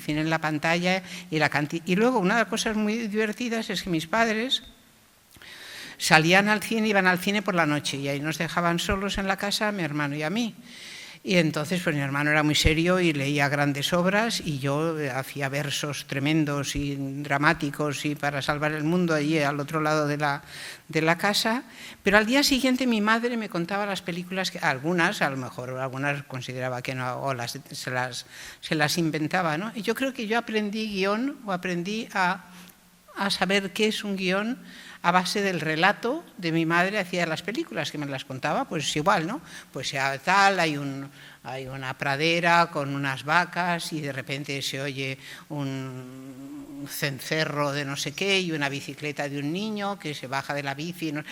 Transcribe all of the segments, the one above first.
cine en la pantalla y luego una de las cosas muy divertidas es que mis padres salían al cine, iban al cine por la noche y ahí nos dejaban solos en la casa, mi hermano y a mí. Y entonces pues mi hermano era muy serio y leía grandes obras y yo hacía versos tremendos y dramáticos y para salvar el mundo allí al otro lado de la casa. Pero al día siguiente mi madre me contaba las películas, que algunas, a lo mejor algunas consideraba que no, o se las inventaba, ¿no? Y yo creo que yo aprendí guión o aprendí a saber qué es un guión a base del relato de mi madre hacía las películas, que me las contaba, pues igual, ¿no? Pues ya tal, hay una pradera con unas vacas y de repente se oye un cencerro de no sé qué y una bicicleta de un niño que se baja de la bici, ¿no?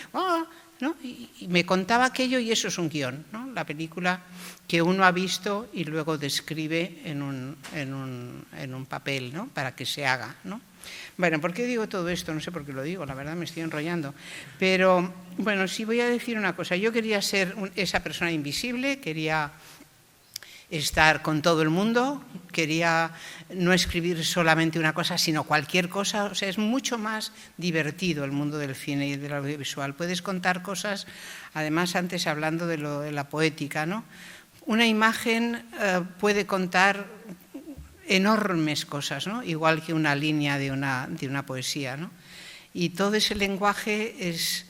Y me contaba aquello y eso es un guión, ¿no? La película que uno ha visto y luego describe en un papel, ¿no? Para que se haga, ¿no? Bueno, ¿por qué digo todo esto? No sé por qué lo digo, la verdad me estoy enrollando. Pero, bueno, sí voy a decir una cosa. Yo quería ser esa persona invisible, quería estar con todo el mundo, quería no escribir solamente una cosa, sino cualquier cosa. O sea, es mucho más divertido el mundo del cine y del audiovisual. Puedes contar cosas, además antes hablando de la poética, ¿no? Una imagen puede contar enormes cosas, ¿no? Igual que una línea de una poesía, ¿no? Y todo ese lenguaje es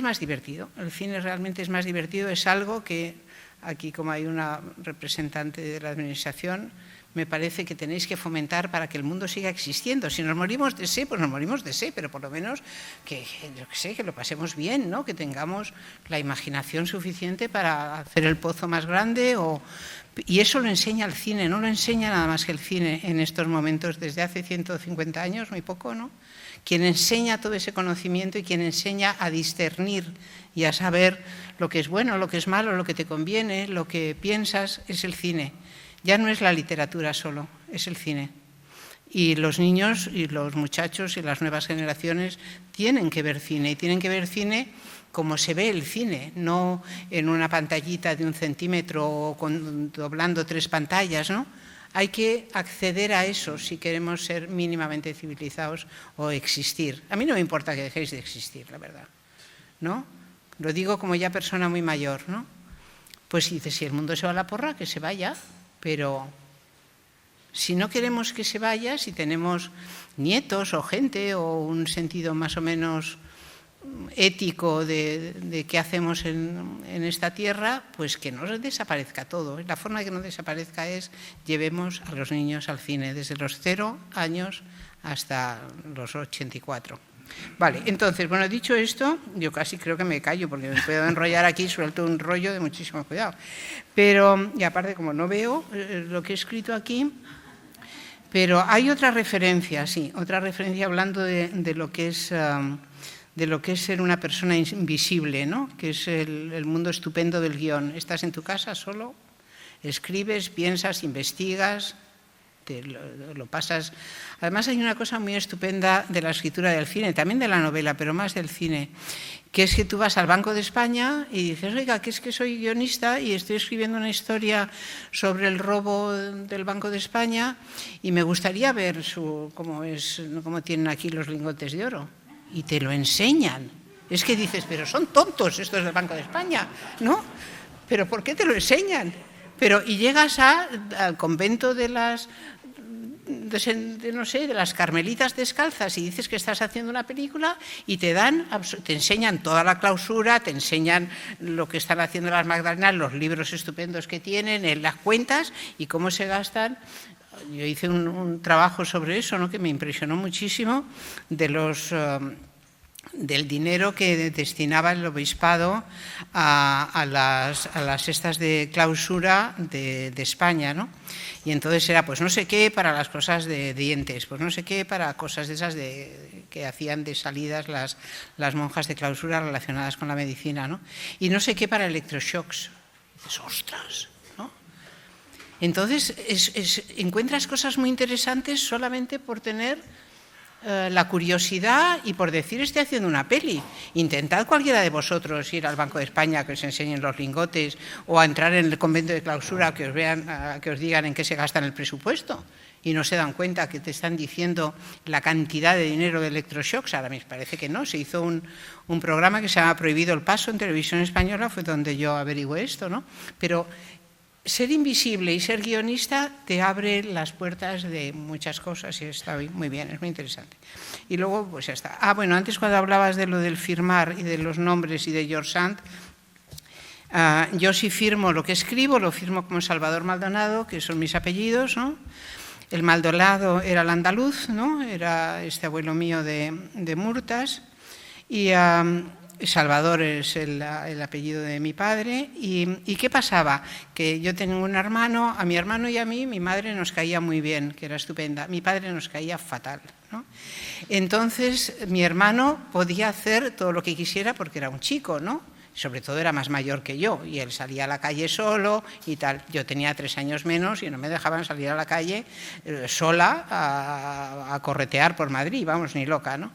más divertido. El cine realmente es más divertido, es algo que aquí, como hay una representante de la administración, me parece que tenéis que fomentar para que el mundo siga existiendo. Si nos morimos de sed, pues nos morimos de sed, pero por lo menos que lo pasemos bien, ¿no? Que tengamos la imaginación suficiente para hacer el pozo más grande y eso lo enseña el cine, no lo enseña nada más que el cine en estos momentos, desde hace 150 años, muy poco, ¿no? Quien enseña todo ese conocimiento y quien enseña a discernir y a saber lo que es bueno, lo que es malo, lo que te conviene, lo que piensas, es el cine. Ya no es la literatura solo, es el cine. Y los niños y los muchachos y las nuevas generaciones tienen que ver cine, y tienen que ver cine como se ve el cine, no en una pantallita de 1 centímetro o doblando 3 pantallas, ¿no? Hay que acceder a eso si queremos ser mínimamente civilizados o existir. A mí no me importa que dejéis de existir, la verdad, ¿no? Lo digo como ya persona muy mayor, ¿no? Pues dice, si el mundo se va a la porra, que se vaya, pero si no queremos que se vaya, si tenemos nietos o gente o un sentido más o menos ético de qué hacemos en esta tierra, pues que no desaparezca todo. La forma de que no desaparezca es llevemos a los niños al cine desde los 0 años hasta los 84. Vale, entonces, bueno, dicho esto, yo casi creo que me callo porque me puedo enrollar aquí, suelto un rollo de muchísimo cuidado. Pero, y aparte, como no veo lo que he escrito aquí, pero hay otra referencia, sí, otra referencia hablando de lo que es ser una persona invisible, ¿no? Que es el mundo estupendo del guión. Estás en tu casa solo, escribes, piensas, investigas, lo pasas. Además hay una cosa muy estupenda de la escritura del cine, también de la novela, pero más del cine, que es que tú vas al Banco de España y dices, oiga, que es que soy guionista y estoy escribiendo una historia sobre el robo del Banco de España y me gustaría ver cómo tienen aquí los lingotes de oro. Y te lo enseñan. Es que dices, pero son tontos estos del Banco de España, ¿no? ¿Pero por qué te lo enseñan? Y llegas al convento de las carmelitas descalzas y dices que estás haciendo una película y te enseñan toda la clausura, te enseñan lo que están haciendo las Magdalenas, los libros estupendos que tienen, las cuentas y cómo se gastan. Yo hice un trabajo sobre eso, ¿no? Que me impresionó muchísimo, del dinero que destinaba el obispado a las estas de clausura de España, ¿no? Y entonces era pues no sé qué para las cosas de dientes, pues no sé qué para cosas de esas que hacían de salidas las monjas de clausura relacionadas con la medicina, ¿no? Y no sé qué para electroshocks. Y dices, ostras, ¿no? Entonces encuentras cosas muy interesantes solamente por tener la curiosidad y por decir estoy haciendo una peli. Intentad cualquiera de vosotros ir al Banco de España que os enseñen los lingotes o a entrar en el convento de clausura que os vean, que os digan en qué se gasta el presupuesto y no se dan cuenta que te están diciendo la cantidad de dinero de electroshocks. Ahora me parece que no. Se hizo un programa que se llama Prohibido el Paso en Televisión Española, fue donde yo averigüé esto, ¿no? Pero ser invisible y ser guionista te abre las puertas de muchas cosas y está muy bien, es muy interesante. Y luego, pues ya está. Bueno, antes cuando hablabas de lo del firmar y de los nombres y de George Sand, yo sí firmo lo que escribo, lo firmo como Salvador Maldonado, que son mis apellidos, ¿no? El Maldonado era el andaluz, ¿no? Era este abuelo mío de Murtas, y Salvador es el apellido de mi padre. ¿Y qué pasaba? Que yo tengo un hermano, a mi hermano y a mí, mi madre nos caía muy bien, que era estupenda, mi padre nos caía fatal, ¿no? Entonces mi hermano podía hacer todo lo que quisiera porque era un chico, ¿no? Sobre todo era más mayor que yo y él salía a la calle solo y tal. Yo tenía 3 años menos y no me dejaban salir a la calle sola a corretear por Madrid, vamos, ni loca, ¿no?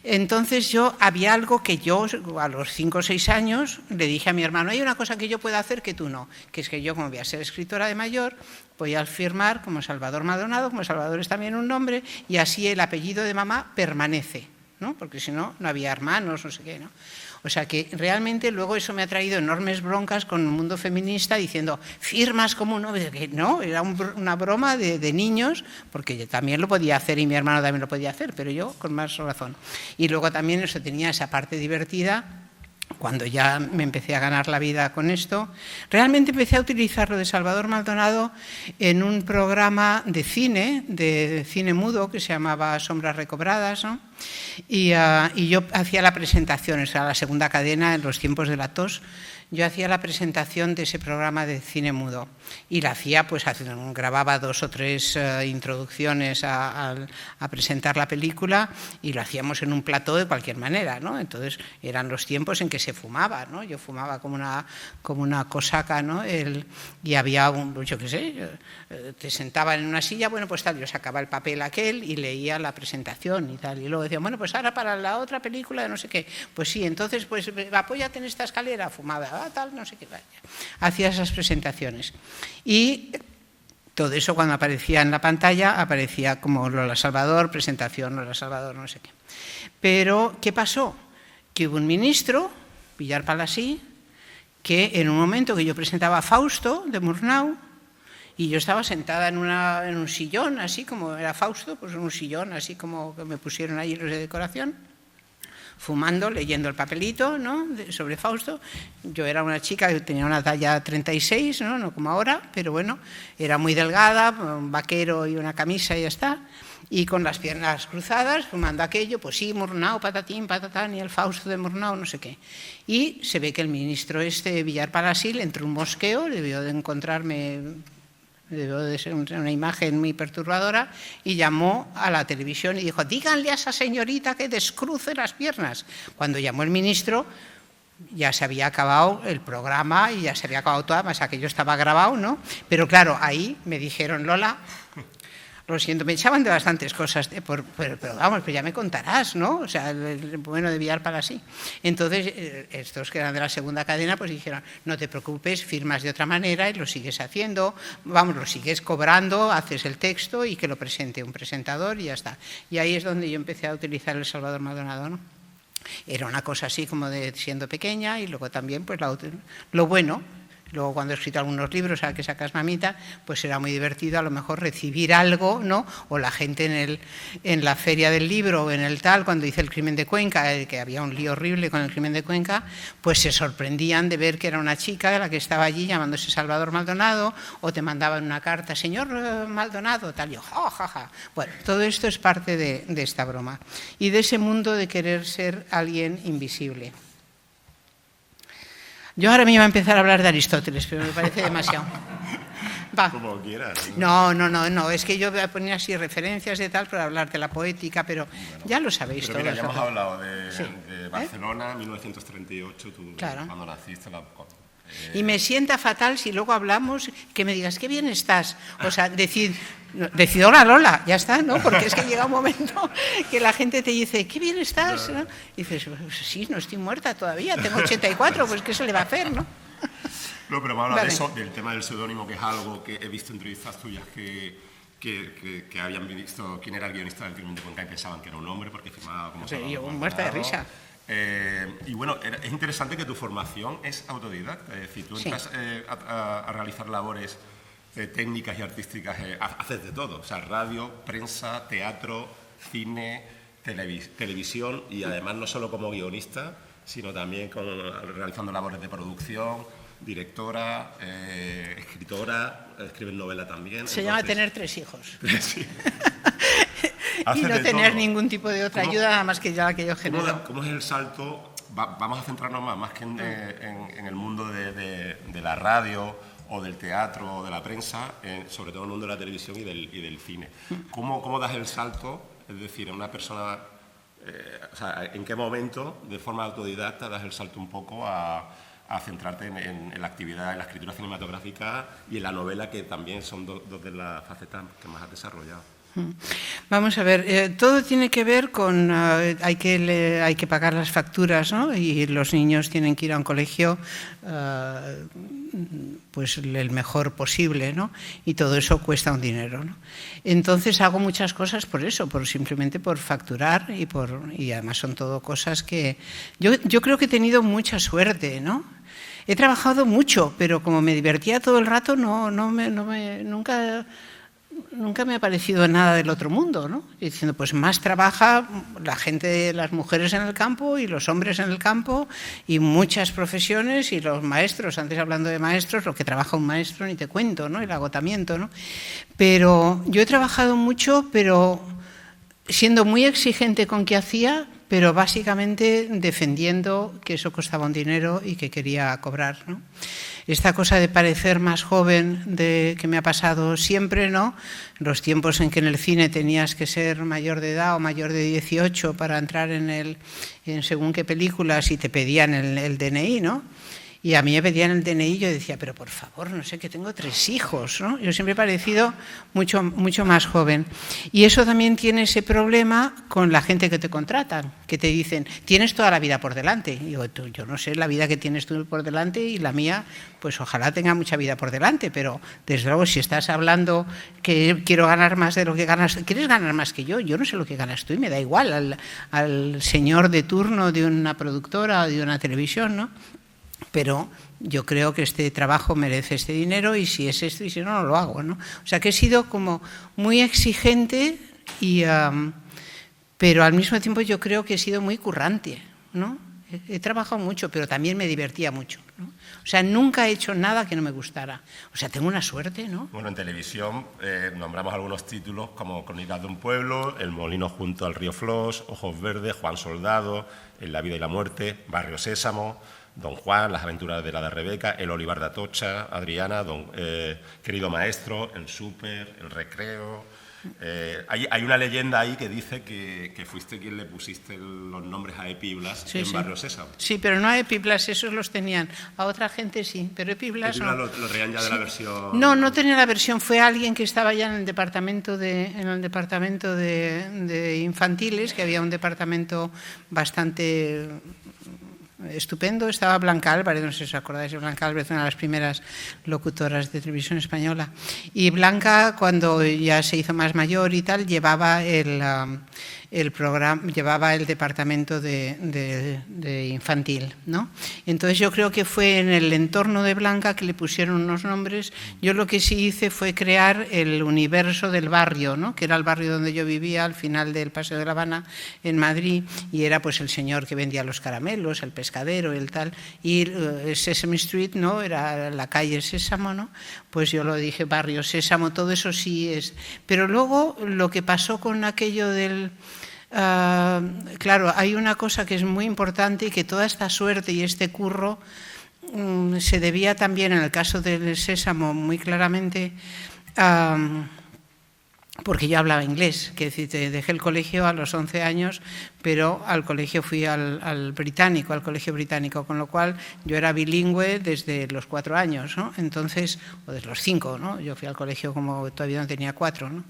Entonces había algo que yo a los 5 o 6 años le dije a mi hermano, hay una cosa que yo puedo hacer que tú no, que es que yo como voy a ser escritora de mayor, voy a firmar como Salvador Maldonado, como Salvador es también un nombre, y así el apellido de mamá permanece, ¿no? Porque si no, no había hermanos, no sé qué, ¿no? O sea que realmente luego eso me ha traído enormes broncas con el mundo feminista diciendo, firmas como un hombre, que no, era una broma de niños, porque yo también lo podía hacer y mi hermano también lo podía hacer, pero yo con más razón. Y luego también eso tenía esa parte divertida. Cuando ya me empecé a ganar la vida con esto, realmente empecé a utilizar lo de Salvador Maldonado en un programa de cine mudo, que se llamaba Sombras Recobradas, ¿no? Y yo hacía la presentación, o sea, la segunda cadena en los tiempos de la tos, yo hacía la presentación de ese programa de cine mudo y la hacía, pues grababa 2 o 3 introducciones a presentar la película y lo hacíamos en un plató de cualquier manera, ¿no? Entonces eran los tiempos en que se fumaba, ¿no? Yo fumaba como una cosaca, ¿no? Y había yo qué sé, te sentaban en una silla, bueno, pues tal, yo sacaba el papel aquel y leía la presentación y tal, y luego decía, bueno, pues ahora para la otra película de no sé qué, pues sí, entonces pues apóyate en esta escalera, fumaba, tal, no sé qué, vaya. Hacía esas presentaciones. Y todo eso cuando aparecía en la pantalla, aparecía como Lola Salvador, presentación, Lola Salvador, no sé qué. Pero, ¿qué pasó? Que hubo un ministro, Villar Palasí, que en un momento que yo presentaba a Fausto, de Murnau, y yo estaba sentada en un sillón, así como era Fausto, pues en un sillón, así como que me pusieron ahí los de decoración, fumando, leyendo el papelito, ¿no? Sobre Fausto. Yo era una chica que tenía una talla 36, ¿no? No como ahora, pero bueno, era muy delgada, un vaquero y una camisa y ya está, y con las piernas cruzadas, fumando aquello, pues sí, Murnau, patatín, patatán, y el Fausto de Murnau, no sé qué. Y se ve que el ministro Villar Palasí entró un mosqueo, debió de encontrarme, debió de ser una imagen muy perturbadora, y llamó a la televisión y dijo, díganle a esa señorita que descruce las piernas. Cuando llamó el ministro, ya se había acabado el programa y ya se había acabado todo, además aquello estaba grabado, ¿no? Pero claro, ahí me dijeron, Lola, lo siento, me echaban de bastantes cosas, pero vamos, pues ya me contarás, ¿no? O sea, el bueno de Villar Palasí. Entonces, estos que eran de la segunda cadena, pues dijeron, no te preocupes, firmas de otra manera y lo sigues haciendo, vamos, lo sigues cobrando, haces el texto y que lo presente un presentador y ya está. Y ahí es donde yo empecé a utilizar el Salvador Maldonado, ¿no? Era una cosa así como de siendo pequeña y luego también, pues lo bueno. Luego cuando he escrito algunos libros, a que sacas mamita, pues era muy divertido a lo mejor recibir algo, ¿no? O la gente en la feria del libro o en el tal, cuando hice el crimen de Cuenca, que había un lío horrible con el crimen de Cuenca, pues se sorprendían de ver que era una chica la que estaba allí llamándose Salvador Maldonado, o te mandaban una carta, señor Maldonado, tal, yo, ja, ja, ja. Bueno, todo esto es parte de esta broma. Y de ese mundo de querer ser alguien invisible. Yo ahora me iba a empezar a hablar de Aristóteles, pero me parece demasiado. Va. Como quieras. No, es que yo ponía así referencias de tal para hablar de la poética, pero bueno, ya lo sabéis todos. Mira, ya hemos hablado de Barcelona, 1938, tú claro. Cuando naciste, Y me sienta fatal si luego hablamos, que me digas, qué bien estás. O sea, decid hola Lola, ya está, ¿no? Porque es que llega un momento que la gente te dice, qué bien estás, ¿no? Y dices, pues sí, no estoy muerta todavía, tengo 84, pues ¿qué se le va a hacer, no? No, pero vamos a hablar de eso, del tema del seudónimo, que es algo que he visto en entrevistas tuyas que habían visto quién era el guionista del Crimen de Cuenca y pensaban que era un hombre porque firmaba como... Sí, yo muerta de risa. Y bueno, es interesante que tu formación es autodidacta, es decir, tú entras a realizar labores técnicas y artísticas, haces de todo, o sea, radio, prensa, teatro, cine, televisión, y además no solo como guionista, sino también realizando labores de producción, directora, escritora, escribes novela también. Se llama tener 3 hijos. Sí. Y no tener ningún tipo de otra ayuda, nada más que ya la que yo genero. ¿Cómo es el salto? Vamos a centrarnos más que en el mundo de la radio o del teatro o de la prensa, sobre todo en el mundo de la televisión y del cine. ¿Cómo das el salto? Es decir, a una persona, o sea, ¿en qué momento, de forma autodidacta, das el salto un poco a centrarte en la actividad, en la escritura cinematográfica y en la novela, que también son dos de las facetas que más has desarrollado? Vamos a ver, todo tiene que ver con, hay que pagar las facturas, ¿no? Y los niños tienen que ir a un colegio pues el mejor posible, ¿no? Y todo eso cuesta un dinero, ¿no? Entonces hago muchas cosas por eso, simplemente por facturar y además son todo cosas que... Yo creo que he tenido mucha suerte, ¿no? He trabajado mucho, pero como me divertía todo el rato, nunca me ha parecido nada del otro mundo, ¿no? Diciendo, pues más trabaja la gente, las mujeres en el campo y los hombres en el campo y muchas profesiones y los maestros, antes hablando de maestros, lo que trabaja un maestro ni te cuento, ¿no? El agotamiento, ¿no? Pero yo he trabajado mucho, pero siendo muy exigente con qué hacía, pero básicamente defendiendo que eso costaba un dinero y que quería cobrar, ¿no? Esta cosa de parecer más joven que me ha pasado siempre, ¿no? Los tiempos en que en el cine tenías que ser mayor de edad o mayor de 18 para entrar en según qué películas y te pedían el DNI, ¿no? Y a mí me pedían el DNI y yo decía, pero por favor, no sé, que tengo 3 hijos, ¿no? Yo siempre he parecido mucho más joven. Y eso también tiene ese problema con la gente que te contratan, que te dicen, tienes toda la vida por delante. Y digo, yo no sé la vida que tienes tú por delante y la mía, pues ojalá tenga mucha vida por delante, pero desde luego si estás hablando que quiero ganar más de lo que ganas, ¿quieres ganar más que yo? Yo no sé lo que ganas tú y me da igual al señor de turno de una productora o de una televisión, ¿no? Pero yo creo que este trabajo merece este dinero y si es esto y si no, no lo hago, ¿no? O sea que he sido como muy exigente, pero al mismo tiempo yo creo que he sido muy currante, ¿no? He trabajado mucho, pero también me divertía mucho, ¿no? O sea, nunca he hecho nada que no me gustara. O sea, tengo una suerte, ¿no? Bueno, en televisión nombramos algunos títulos como Crónicas de un pueblo, El molino junto al río Flos, Ojos verdes, Juan Soldado, En la vida y la muerte, Barrio Sésamo, Don Juan, Las aventuras de la de Rebeca, El olivar de Atocha, Adriana, Querido maestro, El súper, El recreo. Hay una leyenda ahí que dice que fuiste quien le pusiste los nombres a Epi y Blas en Barrio Sésamo. Sí, pero no a Epi y Blas, esos los tenían. A otra gente sí, pero Epi y Blas no. Lo traían ya de la versión... No tenía la versión, fue alguien que estaba ya en el departamento de infantiles, que había un departamento bastante... estupendo, estaba Blanca Álvarez, no sé si os acordáis de Blanca Álvarez, una de las primeras locutoras de televisión española. Y Blanca, cuando ya se hizo más mayor y tal, llevaba el programa, llevaba el departamento de infantil, ¿no? Entonces yo creo que fue en el entorno de Blanca que le pusieron unos nombres. Yo lo que sí hice fue crear el universo del barrio, ¿no? Que era el barrio donde yo vivía al final del Paseo de la Habana en Madrid, y era pues el señor que vendía los caramelos, el pescadero, el tal, y Sesame Street, ¿no? Era la calle Sésamo, ¿no? Pues yo lo dije Barrio Sésamo, todo eso sí es. Pero luego lo que pasó con aquello del... claro, hay una cosa que es muy importante y que toda esta suerte y este curro se debía también, en el caso del Sésamo, muy claramente porque yo hablaba inglés, que decir, dejé el colegio a los 11 años, pero al colegio fui al británico, al colegio británico, con lo cual yo era bilingüe desde los 4 años, ¿no? Entonces, o desde los 5, ¿no? Yo fui al colegio como todavía no tenía 4, ¿no?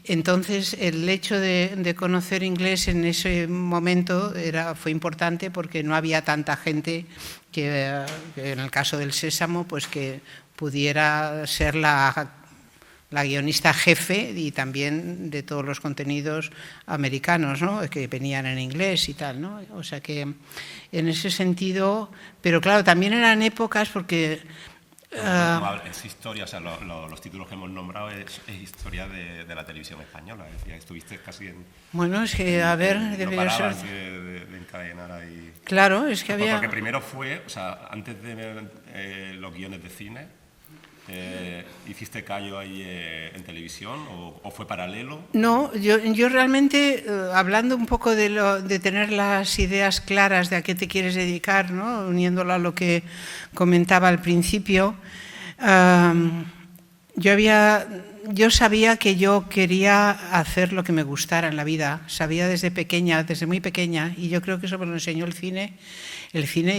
Entonces, el hecho de conocer inglés en ese momento fue importante porque no había tanta gente que en el caso del Sésamo, pues que pudiera ser la guionista jefe y también de todos los contenidos americanos, ¿no? Que venían en inglés y tal, ¿no? O sea que en ese sentido, pero claro, también eran épocas porque... es historia, o sea, los títulos que hemos nombrado es historia de la televisión española, es decir, estuviste casi en... Bueno, es que, a ver, debería ser... de encadenar ahí... Claro, es que había... Porque primero fue, o sea, antes de ver los guiones de cine, ¿hiciste callo ahí en televisión o fue paralelo? No, yo realmente, hablando un poco de tener las ideas claras de a qué te quieres dedicar, ¿no? Uniéndolo a lo que comentaba al principio, yo sabía que yo quería hacer lo que me gustara en la vida, sabía desde pequeña, desde muy pequeña, y yo creo que eso me lo enseñó el cine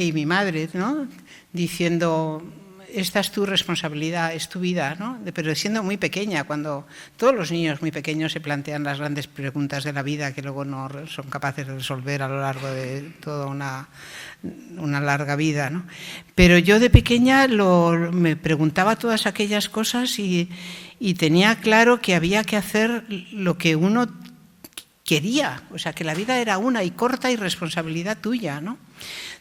y mi madre, ¿no? Diciendo... Esta es tu responsabilidad, es tu vida, ¿no? Pero siendo muy pequeña, cuando todos los niños muy pequeños se plantean las grandes preguntas de la vida que luego no son capaces de resolver a lo largo de toda una larga vida, ¿no? Pero yo de pequeña me preguntaba todas aquellas cosas y tenía claro que había que hacer lo que uno quería, o sea, que la vida era una y corta y responsabilidad tuya, ¿no?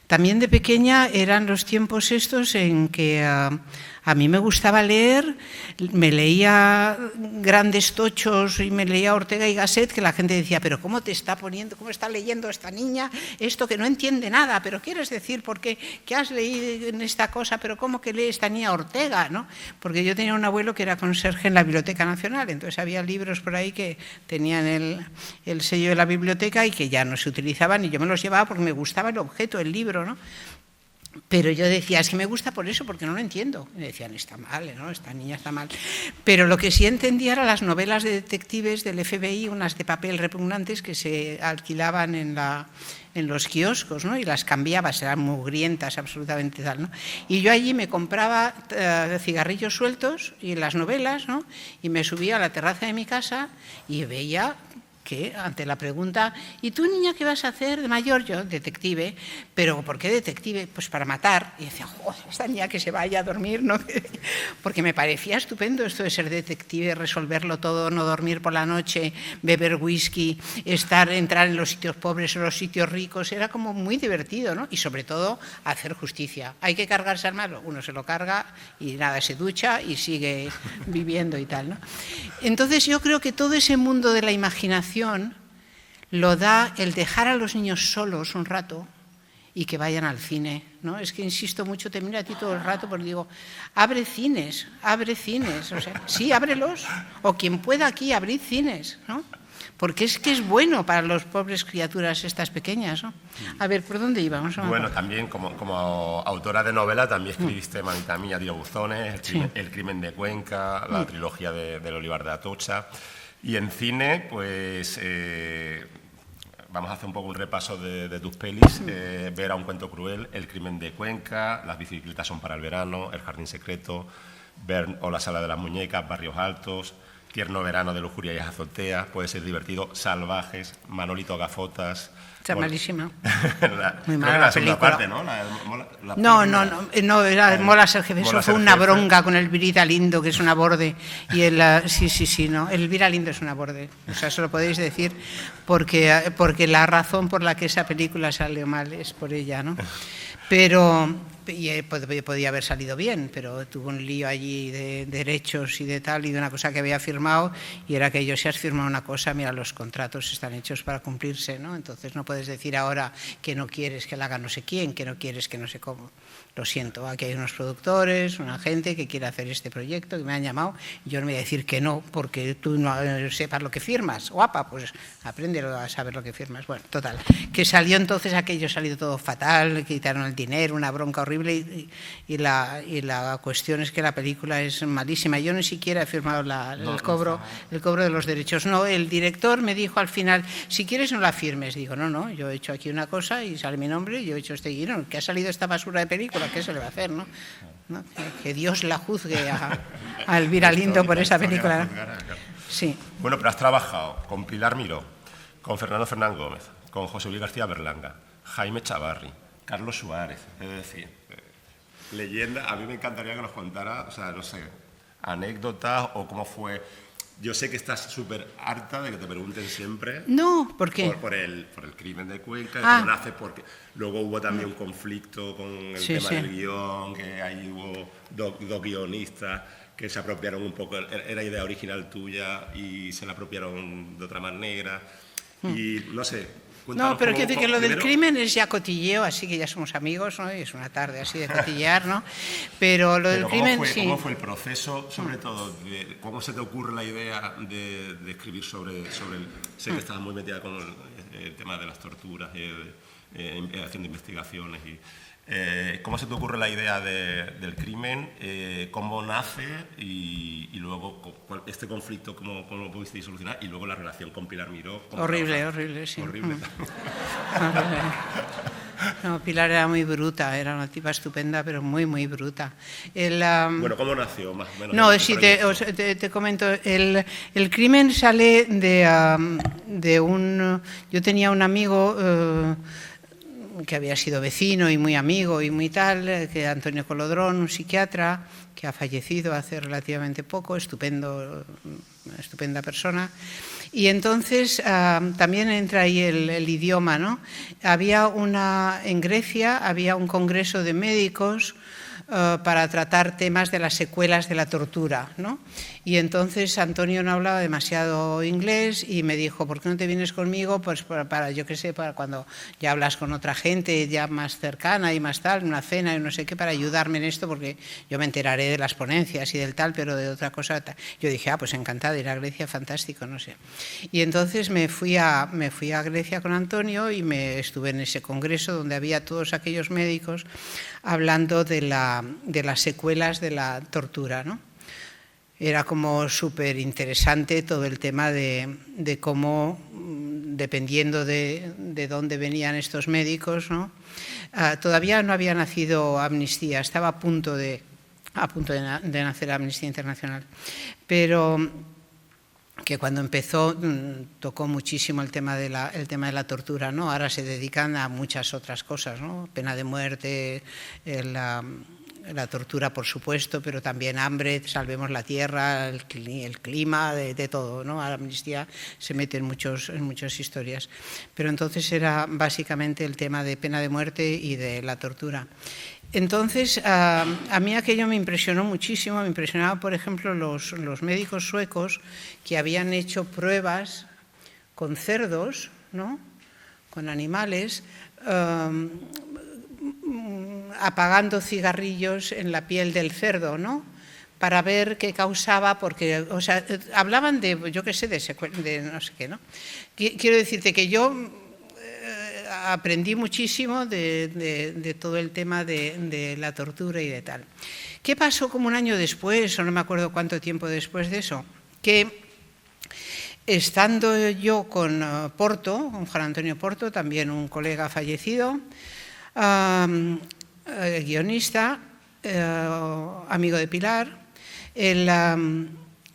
También de pequeña eran los tiempos estos en que a mí me gustaba leer, me leía grandes tochos y me leía Ortega y Gasset, que la gente decía, pero ¿cómo te está poniendo, cómo está leyendo esta niña esto que no entiende nada? ¿Pero quieres decir por qué has leído en esta cosa? ¿Pero cómo que lee esta niña Ortega? ¿No? Porque yo tenía un abuelo que era conserje en la Biblioteca Nacional, entonces había libros por ahí que tenían el sello de la biblioteca y que ya no se utilizaban y yo me los llevaba porque me gustaba el objeto, el libro, ¿no? Pero yo decía, es que me gusta por eso, porque no lo entiendo. Y me decían, está mal, ¿no? Esta niña está mal. Pero lo que sí entendía eran las novelas de detectives del FBI, unas de papel repugnantes que se alquilaban en los kioscos, ¿no? Y las cambiabas, eran mugrientas absolutamente tal, ¿no? Y yo allí me compraba cigarrillos sueltos y las novelas, ¿no? Y me subía a la terraza de mi casa y veía que ante la pregunta, ¿y tú, niña, qué vas a hacer de mayor? Yo, detective. ¿Pero por qué detective? Pues para matar. Y decía, joder, esta niña que se vaya a dormir, ¿no? Porque me parecía estupendo esto de ser detective, resolverlo todo, no dormir por la noche, beber whisky, entrar en los sitios pobres o los sitios ricos. Era como muy divertido, ¿no? Y sobre todo, hacer justicia. Hay que cargarse al malo. Uno se lo carga y nada, se ducha y sigue viviendo y tal, ¿no? Entonces yo creo que todo ese mundo de la imaginación lo da el dejar a los niños solos un rato y que vayan al cine, ¿no? Es que insisto mucho, te miro a ti todo el rato porque digo, abre cines, o sea, sí, ábrelos, o quien pueda aquí, abrid cines, ¿no? Porque es que es bueno para las pobres criaturas estas pequeñas, ¿no? A ver, ¿por dónde íbamos? Bueno, también como autora de novela también escribiste Mamita Mía, Tío Buzones, El crimen de Cuenca, la trilogía del Olivar de Atocha. Y en cine, pues vamos a hacer un poco un repaso de tus pelis. Vera, un cuento cruel, El crimen de Cuenca, Las bicicletas son para el verano, El jardín secreto, Bern o la sala de las muñecas, Barrios altos, Tierno verano de lujuria y azotea, puede ser divertido, Salvajes, Manolito Gafotas. Está malísima. Muy mala la segunda parte, ¿no? No, era Mola Sergio. Eso fue una bronca con Elvirita Lindo, que es una borde. Y sí, no. Elvira Lindo es una borde. O sea, eso lo podéis decir porque la razón por la que esa película salió mal es por ella, ¿no? Pero podía haber salido bien, pero tuvo un lío allí de derechos y de tal, y de una cosa que había firmado, y era que si has firmado una cosa, mira, los contratos están hechos para cumplirse, ¿no? Entonces no puedes decir ahora que no quieres que la haga no sé quién, que no quieres que no sé cómo. Lo siento, aquí hay unos productores, una gente que quiere hacer este proyecto, que me han llamado, y yo no me voy a decir que no, porque tú no sepas lo que firmas. Guapa, pues aprende a saber lo que firmas. Bueno, total, que salió entonces aquello, salió todo fatal, quitaron el dinero, una bronca horrible. horrible y la cuestión es que la película es malísima. Yo ni siquiera he firmado el cobro de los derechos. No, el director me dijo al final, si quieres no la firmes. Digo, no, yo he hecho aquí una cosa y sale mi nombre, yo he hecho este guión, que ha salido esta basura de película, ¿qué se le va a hacer, no? Que Dios la juzgue a Elvira Lindo por esa película. Sí. Bueno, pero has trabajado con Pilar Miró, con Fernando Fernán Gómez, con José Luis García Berlanga, Jaime Chavarri, Carlos Suárez, es decir, leyenda. A mí me encantaría que nos contara, o sea, no sé, anécdotas o cómo fue. Yo sé que estás súper harta de que te pregunten siempre. No, ¿por qué? Por el crimen de Cuenca, que nace porque luego hubo también un conflicto con el tema del guión, que ahí hubo dos guionistas que se apropiaron un poco, era idea original tuya y se la apropiaron de otra manera. Y no sé. No, pero quiero decir que lo del crimen es ya cotilleo, así que ya somos amigos, ¿no? Y es una tarde así de cotillear, ¿no? Pero lo del crimen, sí. ¿Cómo fue el proceso, sobre todo? ¿Cómo se te ocurre la idea de escribir sobre sé que estabas muy metida con el tema de las torturas, haciendo investigaciones. ¿Cómo se te ocurre la idea del crimen? ¿Cómo nace? Y luego este conflicto, ¿cómo lo pudisteis solucionar? Y luego la relación con Pilar Miró. Horrible, sí. Horrible. No, Pilar era muy bruta, era una tipa estupenda, pero muy, muy bruta. Bueno, ¿cómo nació más o menos? No, sí, te comento. El crimen sale de un... Yo tenía un amigo que había sido vecino y muy amigo y muy tal, que Antonio Colodrón, un psiquiatra que ha fallecido hace relativamente poco, estupenda persona. Y entonces también entra ahí el idioma, ¿no? En Grecia había un congreso de médicos para tratar temas de las secuelas de la tortura, ¿no? Y entonces Antonio no hablaba demasiado inglés y me dijo, ¿por qué no te vienes conmigo? Pues para yo qué sé, para cuando ya hablas con otra gente ya más cercana y más tal, una cena y no sé qué, para ayudarme en esto, porque yo me enteraré de las ponencias y del tal, pero de otra cosa tal. Yo dije, pues encantada, ir a Grecia, fantástico, no sé. Y entonces me fui a Grecia con Antonio y estuve en ese congreso donde había todos aquellos médicos hablando de las secuelas de la tortura, ¿no? Era como súper interesante todo el tema de cómo, dependiendo de dónde venían estos médicos, ¿no? Todavía no había nacido Amnistía, estaba a punto de nacer Amnistía Internacional, pero que cuando empezó tocó muchísimo el tema de la tortura, ¿no? Ahora se dedican a muchas otras cosas, ¿no? Pena de muerte, la tortura, por supuesto, pero también hambre, salvemos la tierra, el clima, de todo, ¿no? A la Amnistía se mete en muchas historias. Pero entonces era básicamente el tema de pena de muerte y de la tortura. Entonces, a mí aquello me impresionó muchísimo. Me impresionaba, por ejemplo, los médicos suecos que habían hecho pruebas con cerdos, ¿no? Con animales, apagando cigarrillos en la piel del cerdo, ¿no? Para ver qué causaba, porque, o sea, hablaban de, yo qué sé, de no sé qué, ¿no? Quiero decirte que yo aprendí muchísimo de todo el tema de la tortura y de tal. ¿Qué pasó como un año después, o no me acuerdo cuánto tiempo después de eso? Que estando yo con Porto, con Juan Antonio Porto, también un colega fallecido, guionista, amigo de Pilar,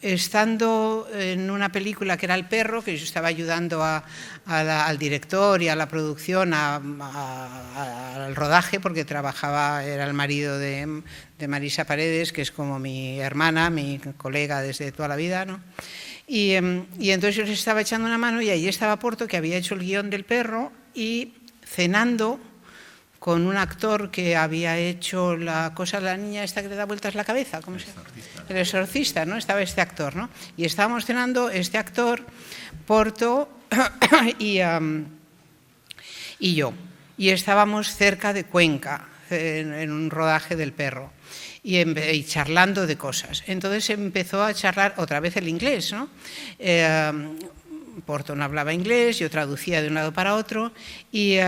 estando en una película que era El perro, que yo estaba ayudando al director y a la producción, al rodaje, porque era el marido de Marisa Paredes, que es como mi hermana, mi colega desde toda la vida, ¿no? Y entonces yo les estaba echando una mano y ahí estaba Porto, que había hecho el guión del perro, y cenando con un actor que había hecho la cosa de la niña esta que le da vueltas la cabeza, ¿cómo se llama? El exorcista, ¿no? Estaba este actor, ¿no? Y estábamos cenando este actor, Porto y yo. Y estábamos cerca de Cuenca, en un rodaje del perro, y charlando de cosas. Entonces empezó a charlar otra vez el inglés, ¿no? Porto no hablaba inglés, yo traducía de un lado para otro, y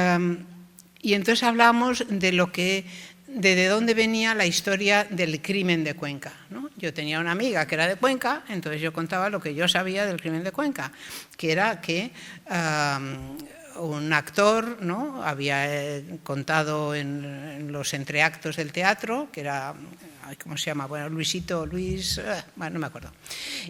entonces hablábamos de lo que de dónde venía la historia del crimen de Cuenca, ¿no? Yo tenía una amiga que era de Cuenca, entonces yo contaba lo que yo sabía del crimen de Cuenca, que era que un actor, ¿no?, había contado en los entreactos del teatro, que era, ¿cómo se llama? Bueno, Luis, bueno, no me acuerdo.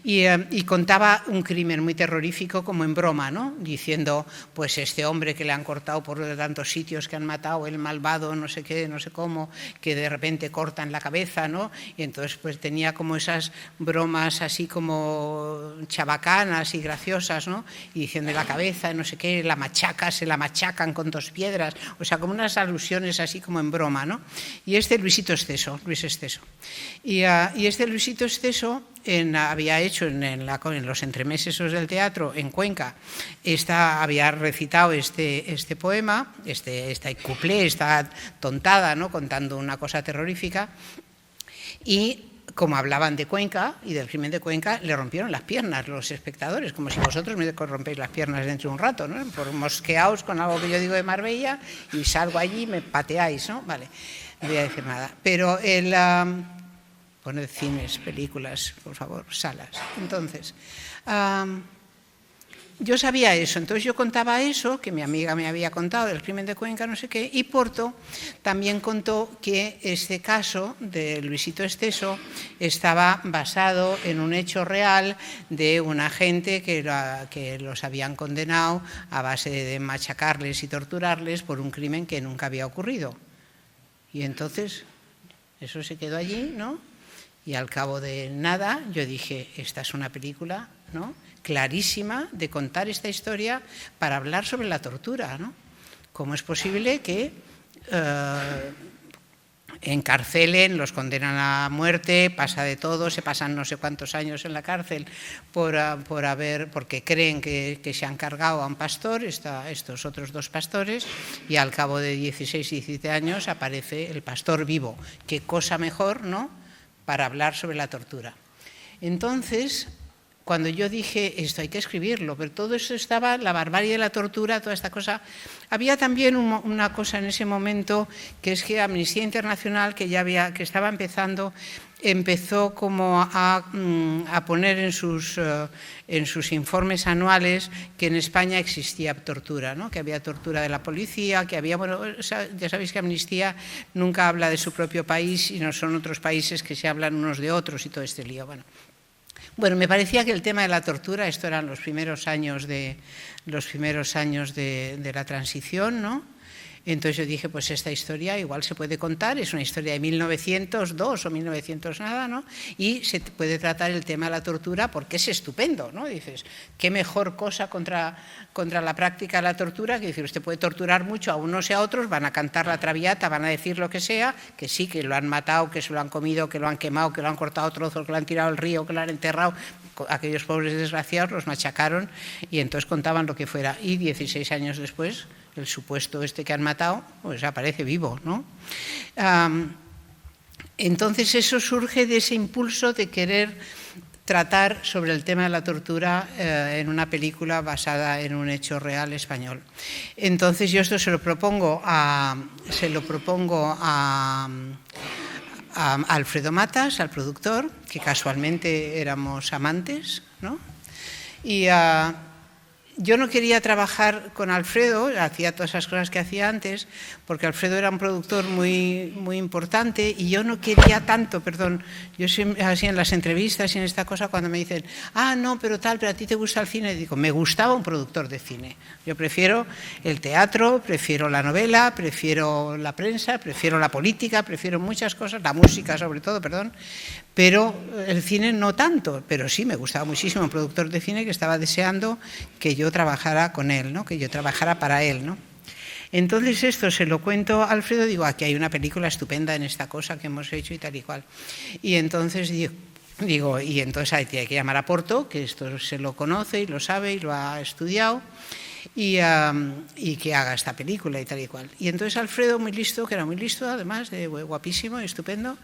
Y contaba un crimen muy terrorífico como en broma, ¿no?, diciendo, pues este hombre que le han cortado por tantos sitios, que han matado, el malvado, no sé qué, no sé cómo, que de repente cortan la cabeza, ¿no? Y entonces pues tenía como esas bromas así como chabacanas y graciosas, ¿no? Y diciendo la cabeza, no sé qué, la machaca, se la machacan con 2 piedras, o sea, como unas alusiones así como en broma, ¿no? Y Luis Esteso. Y este Luisito Esteso había hecho en los entremeses del teatro en Cuenca, había recitado este poema, este cuplé, esta tontada, ¿no?, contando una cosa terrorífica, y como hablaban de Cuenca y del crimen de Cuenca, le rompieron las piernas los espectadores, como si vosotros me rompéis las piernas dentro de un rato, ¿no?, por mosqueaos con algo que yo digo de Marbella y salgo allí y me pateáis, ¿no? Vale, no voy a decir nada. Pero poned cines, películas, por favor, salas. Entonces, yo sabía eso, entonces yo contaba eso, que mi amiga me había contado del crimen de Cuenca, no sé qué, y Porto también contó que este caso de Luisito Esteso estaba basado en un hecho real de una gente que los habían condenado a base de machacarles y torturarles por un crimen que nunca había ocurrido. Y entonces, eso se quedó allí, ¿no? Y al cabo de nada yo dije, esta es una película, ¿no?, clarísima de contar esta historia para hablar sobre la tortura, ¿no? ¿Cómo es posible que encarcelen, los condenan a muerte, pasa de todo, se pasan no sé cuántos años en la cárcel porque creen que se han cargado a un pastor, estos otros 2 pastores, y al cabo de 16, 17 años aparece el pastor vivo? ¿Qué cosa mejor, no?, para hablar sobre la tortura? Entonces, cuando yo dije, esto hay que escribirlo, pero todo eso estaba, la barbarie de la tortura, toda esta cosa. Había también una cosa en ese momento, que es que Amnistía Internacional, que estaba empezó como a poner en sus informes anuales que en España existía tortura, ¿no?, que había tortura de la policía, que había, bueno, ya sabéis que Amnistía nunca habla de su propio país y no son otros países que se hablan unos de otros y todo este lío. Bueno, me parecía que el tema de la tortura, esto eran los primeros años de la transición, ¿no? Entonces yo dije, pues esta historia igual se puede contar, es una historia de 1902 o 1900 nada, ¿no? Y se puede tratar el tema de la tortura porque es estupendo, ¿no? Dices, qué mejor cosa contra la práctica de la tortura, que decir, usted puede torturar mucho a unos y a otros, van a cantar la traviata, van a decir lo que sea, que sí, que lo han matado, que se lo han comido, que lo han quemado, que lo han cortado trozos, que lo han tirado al río, que lo han enterrado. Aquellos pobres desgraciados los machacaron y entonces contaban lo que fuera. Y 16 años después, el supuesto que han matado, pues aparece vivo, ¿no? Entonces eso surge de ese impulso de querer tratar sobre el tema de la tortura en una película basada en un hecho real español. Entonces yo esto se lo propongo a Alfredo Matas, al productor, que casualmente éramos amantes, ¿no? Y yo no quería trabajar con Alfredo, hacía todas esas cosas que hacía antes, porque Alfredo era un productor muy, muy importante y yo no quería tanto, yo siempre, así en las entrevistas y en esta cosa, cuando me dicen, no, pero a ti te gusta el cine, digo, me gustaba un productor de cine. Yo prefiero el teatro, prefiero la novela, prefiero la prensa, prefiero la política, prefiero muchas cosas, la música sobre todo, pero el cine no tanto, pero sí me gustaba muchísimo un productor de cine que estaba deseando que yo trabajara con él, ¿no?, que yo trabajara para él, ¿no? Entonces esto se lo cuento a Alfredo, digo, aquí hay una película estupenda en esta cosa que hemos hecho y tal y cual. Y entonces digo, y entonces hay que llamar a Porto, que esto se lo conoce y lo sabe y lo ha estudiado, y que haga esta película y tal y cual. Y entonces Alfredo, muy listo, que era muy listo además, guapísimo y estupendo,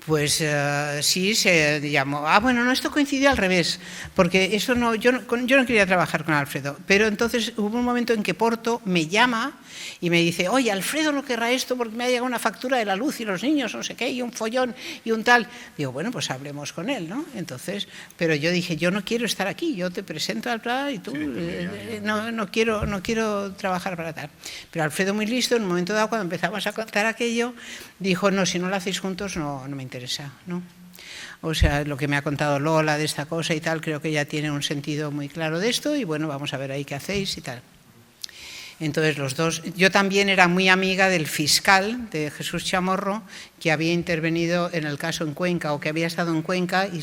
Pues sí, se llamó. Bueno, no, esto coincidió al revés, porque eso no, yo no quería trabajar con Alfredo, pero entonces hubo un momento en que Porto me llama y me dice, oye, Alfredo no querrá esto porque me ha llegado una factura de la luz y los niños, no sé qué, y un follón y un tal. Digo, bueno, pues hablemos con él, ¿no? Entonces, pero yo dije, yo no quiero estar aquí, yo te presento al plan y tú, no quiero trabajar para tal. Pero Alfredo, muy listo, en un momento dado, cuando empezamos a contar aquello, dijo, no, si no lo hacéis juntos, no me interesa, ¿no? O sea, lo que me ha contado Lola de esta cosa y tal, creo que ya tiene un sentido muy claro de esto y bueno, vamos a ver ahí qué hacéis y tal. Entonces los dos, yo también era muy amiga del fiscal, de Jesús Chamorro, que había intervenido en el caso en Cuenca o que había estado en Cuenca y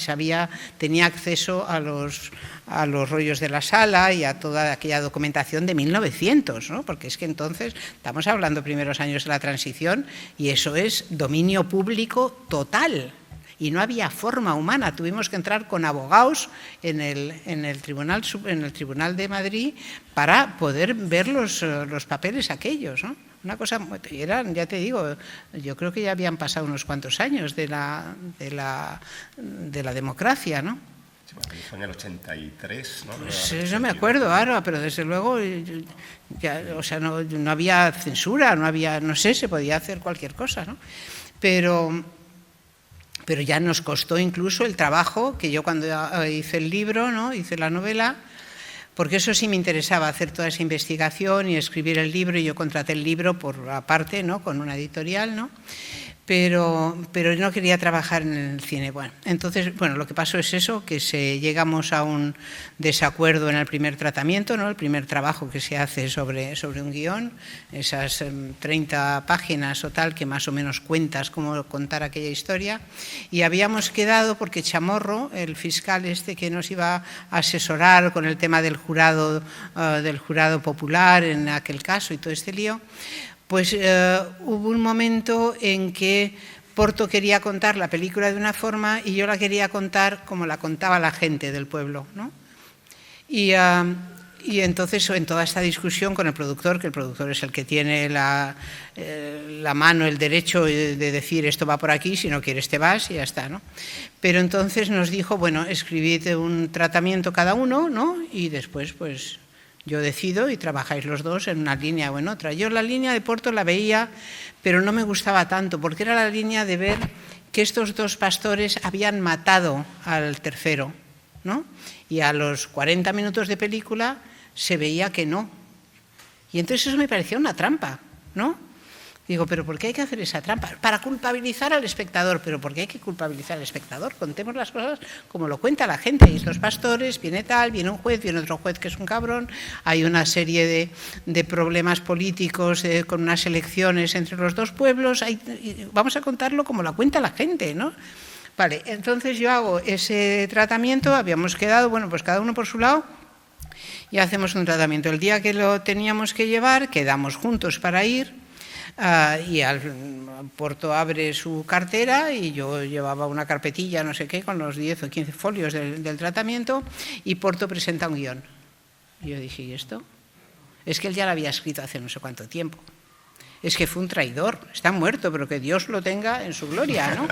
tenía acceso a los rollos de la sala y a toda aquella documentación de 1900, ¿no? Porque es que entonces estamos hablando primeros años de la transición y eso es dominio público total. Y no había forma humana, tuvimos que entrar con abogados en el tribunal de Madrid para poder ver los papeles aquellos, ¿no? Una cosa, eran, ya te digo, yo creo que ya habían pasado unos cuantos años de la democracia, ¿no? Sí, bueno, fue en el 83, ¿no? Sí, no me acuerdo ahora, pero desde luego, ya, o sea, no había censura, no sé, se podía hacer cualquier cosa, ¿no? Pero ya nos costó incluso el trabajo, que yo cuando hice el libro, ¿no? Hice la novela, porque eso sí me interesaba, hacer toda esa investigación y escribir el libro, y yo contraté el libro por aparte, ¿no? Con una editorial, ¿no? Pero no quería trabajar en el cine. Bueno, entonces, bueno, lo que pasó es eso, que llegamos a un desacuerdo en el primer tratamiento, ¿no? El primer trabajo que se hace sobre un guión, esas 30 páginas o tal, que más o menos cuentas cómo contar aquella historia, y habíamos quedado, porque Chamorro, el fiscal que nos iba a asesorar con el tema del jurado popular en aquel caso y todo este lío, pues hubo un momento en que Porto quería contar la película de una forma y yo la quería contar como la contaba la gente del pueblo, ¿no? Y entonces, en toda esta discusión con el productor, que el productor es el que tiene la mano, el derecho de decir esto va por aquí, si no quieres te vas y ya está, ¿no? Pero entonces nos dijo, bueno, escribid un tratamiento cada uno, ¿no? Y después, pues yo decido y trabajáis los dos en una línea o en otra. Yo la línea de Porto la veía, pero no me gustaba tanto, porque era la línea de ver que estos dos pastores habían matado al tercero, ¿no? Y a los 40 minutos de película se veía que no. Y entonces eso me parecía una trampa, ¿no? Digo, ¿pero por qué hay que hacer esa trampa? Para culpabilizar al espectador. ¿Pero por qué hay que culpabilizar al espectador? Contemos las cosas como lo cuenta la gente. Hay estos pastores, viene tal, viene un juez, viene otro juez que es un cabrón, hay una serie de problemas políticos con unas elecciones entre los dos pueblos. Vamos a contarlo como lo cuenta la gente, ¿no? Vale, entonces yo hago ese tratamiento, habíamos quedado, bueno, pues cada uno por su lado, y hacemos un tratamiento. El día que lo teníamos que llevar, quedamos juntos para ir. Y Porto abre su cartera y yo llevaba una carpetilla, no sé qué, con los 10 o 15 folios del tratamiento, y Porto presenta un guión. Y yo dije, ¿y esto? Es que él ya lo había escrito hace no sé cuánto tiempo. Es que fue un traidor, está muerto, pero que Dios lo tenga en su gloria, ¿no?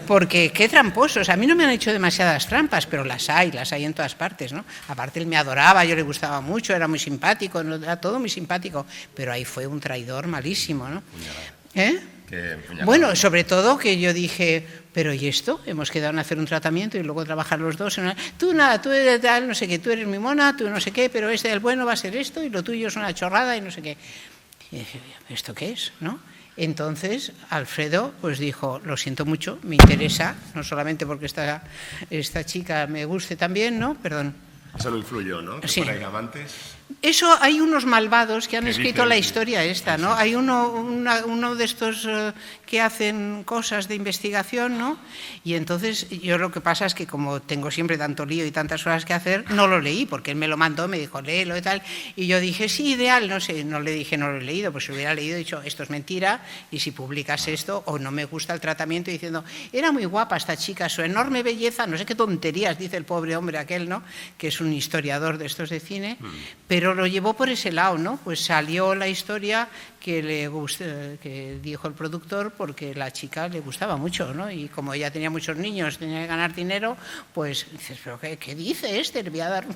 Porque qué tramposos, a mí no me han hecho demasiadas trampas, pero las hay en todas partes, ¿no? Aparte él me adoraba, yo le gustaba mucho, era muy simpático, era todo muy simpático, pero ahí fue un traidor malísimo, ¿no? ¿Eh? Bueno, sobre todo que yo dije, pero ¿y esto? Hemos quedado en hacer un tratamiento y luego trabajar los dos. Tú eres tal, no sé qué, tú eres mi mona, tú no sé qué, pero el bueno va a ser esto y lo tuyo es una chorrada y no sé qué. Y dije, ¿esto qué es? ¿No? Entonces Alfredo pues dijo, lo siento mucho, me interesa, no solamente porque esta chica me guste también, ¿no? Perdón. Eso no influyó, ¿no? Sí. ¿Fuerais amantes? Eso, hay unos malvados que han escrito la historia esta, ¿no? Hay uno de estos que hacen cosas de investigación, ¿no? Y entonces yo lo que pasa es que como tengo siempre tanto lío y tantas cosas que hacer, no lo leí, porque él me lo mandó, me dijo, léelo y tal, y yo dije, sí, ideal, no sé, no le dije, no lo he leído, pues si lo hubiera leído, he dicho, esto es mentira, y si publicas esto, o no me gusta el tratamiento, diciendo, era muy guapa esta chica, su enorme belleza, no sé qué tonterías dice el pobre hombre aquel, ¿no? Que es un historiador de estos de cine, pero pero lo llevó por ese lado, ¿no? Pues salió la historia que que dijo el productor, porque la chica le gustaba mucho, ¿no? Y como ella tenía muchos niños, tenía que ganar dinero, pues dices, ¿pero qué dice este? Le voy a dar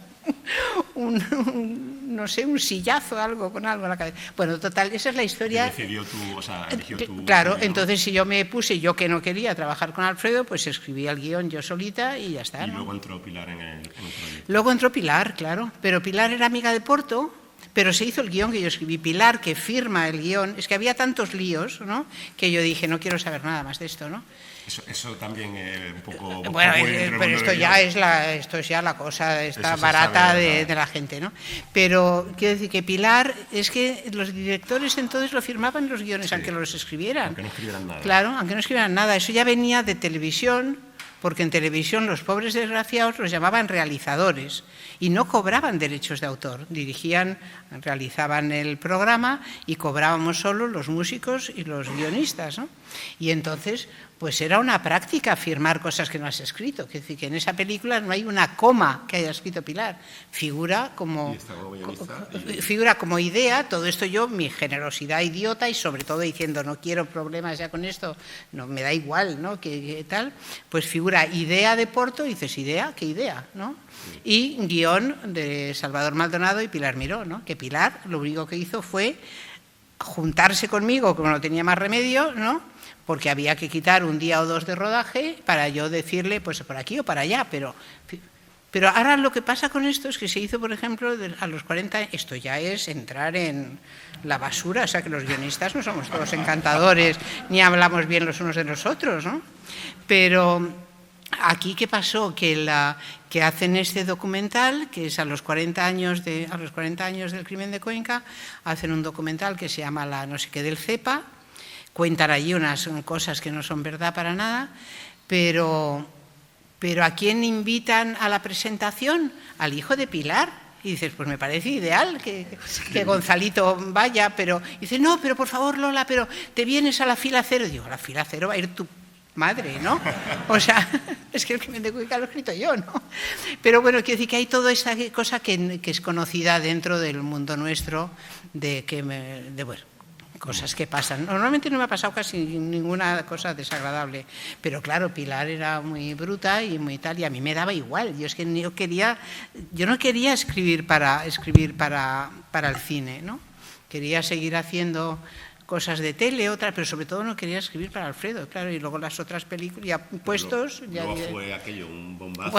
no sé, un sillazo, algo con algo en la cabeza. Bueno, total, esa es la historia. Eligió tu claro, sueño, entonces si yo me puse, yo que no quería trabajar con Alfredo, pues escribí el guión yo solita y ya está. Y ¿no? luego entró Pilar en el proyecto. Luego entró Pilar, claro, pero Pilar era amiga de Porto, pero se hizo el guión que yo escribí. Pilar, que firma el guión, es que había tantos líos, ¿no? Que yo dije, no quiero saber nada más de esto, ¿no? Eso también es un poco... Bueno, pero esto es ya la cosa esta barata de la gente, ¿no? Pero quiero decir que Pilar, es que los directores entonces lo firmaban los guiones, sí, aunque los escribieran. Aunque no escribieran nada. Claro, aunque no escribieran nada. Eso ya venía de televisión, porque en televisión los pobres desgraciados los llamaban realizadores y no cobraban derechos de autor. Realizaban el programa y cobrábamos solo los músicos y los guionistas, ¿no? Y entonces, pues era una práctica firmar cosas que no has escrito. Es decir, que en esa película no hay una coma que haya escrito Pilar. Figura como idea, todo esto yo, mi generosidad idiota y sobre todo diciendo no quiero problemas ya con esto, no me da igual, ¿no? Que tal, pues figura idea de Porto, y dices, ¿idea? ¿Qué idea? ¿No? Y guión de Salvador Maldonado y Pilar Miró, ¿no? Que Pilar lo único que hizo fue juntarse conmigo, como no tenía más remedio, ¿no? Porque había que quitar un día o dos de rodaje para yo decirle, pues por aquí o para allá, pero ahora lo que pasa con esto es que se hizo, por ejemplo, a los 40, esto ya es entrar en la basura, o sea que los guionistas no somos todos encantadores, ni hablamos bien los unos de los otros, ¿no? Pero aquí, ¿qué pasó? Que hacen este documental, que es a los 40 años del crimen de Cuenca, hacen un documental que se llama La no sé qué del Cepa, cuentan allí unas cosas que no son verdad para nada, pero ¿a quién invitan a la presentación? Al hijo de Pilar. Y dices, pues me parece ideal que Gonzalito vaya, pero dice, no, pero por favor, Lola, pero te vienes a la fila cero. Digo, a la fila cero va a ir tu madre, ¿no? O sea, es que el crimen de Cuenca lo he escrito yo, ¿no? Pero bueno, quiero decir que hay toda esta cosa que es conocida dentro del mundo nuestro, bueno, cosas que pasan. Normalmente no me ha pasado casi ninguna cosa desagradable, pero claro, Pilar era muy bruta y muy tal, y a mí me daba igual. Yo es que yo no quería escribir para el cine, ¿no? Quería seguir haciendo cosas de tele, pero sobre todo no quería escribir para Alfredo, claro, y luego las otras películas ya puestos. Luego fue aquello, un bombazo.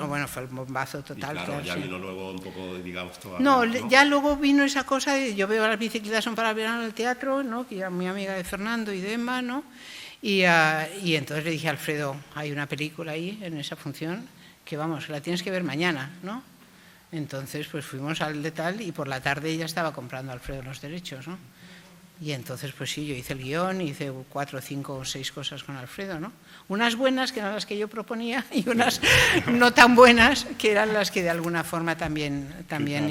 Bueno, fue el bombazo total. Y claro, ya sí. Vino luego un poco, digamos, todo. No, ya luego vino esa cosa de, yo veo las bicicletas son para el verano en el teatro, ¿no? Que era muy amiga de Fernando y de Emma, ¿no? Y entonces le dije a Alfredo, hay una película ahí en esa función que vamos, la tienes que ver mañana, ¿no? Entonces pues fuimos al de tal y por la tarde ya estaba comprando Alfredo los derechos, ¿no? Y entonces, pues sí, yo hice el guión, hice 4, 5 o 6 cosas con Alfredo, ¿no? Unas buenas, que eran las que yo proponía, y unas no tan buenas, que eran las que de alguna forma también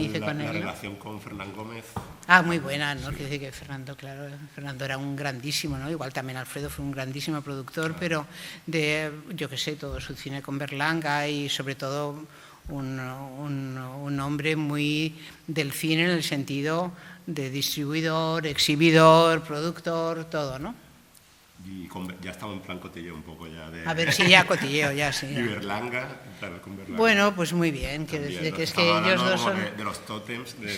hice con él. ¿La relación con Fernán Gómez? Muy buena, ¿no? Sí. Quiere decir que Fernando era un grandísimo, ¿no? Igual también Alfredo fue un grandísimo productor, claro. Pero yo qué sé, todo su cine con Berlanga y sobre todo un hombre muy del cine en el sentido de distribuidor, exhibidor, productor, todo, ¿no? Y ya estaba en plan cotilleo un poco ya de... A ver, sí, ya cotilleo, ya, sí. Y Berlanga, claro, con Berlanga. Bueno, pues muy bien, quiero decir que es que ellos dos son... De los tótems del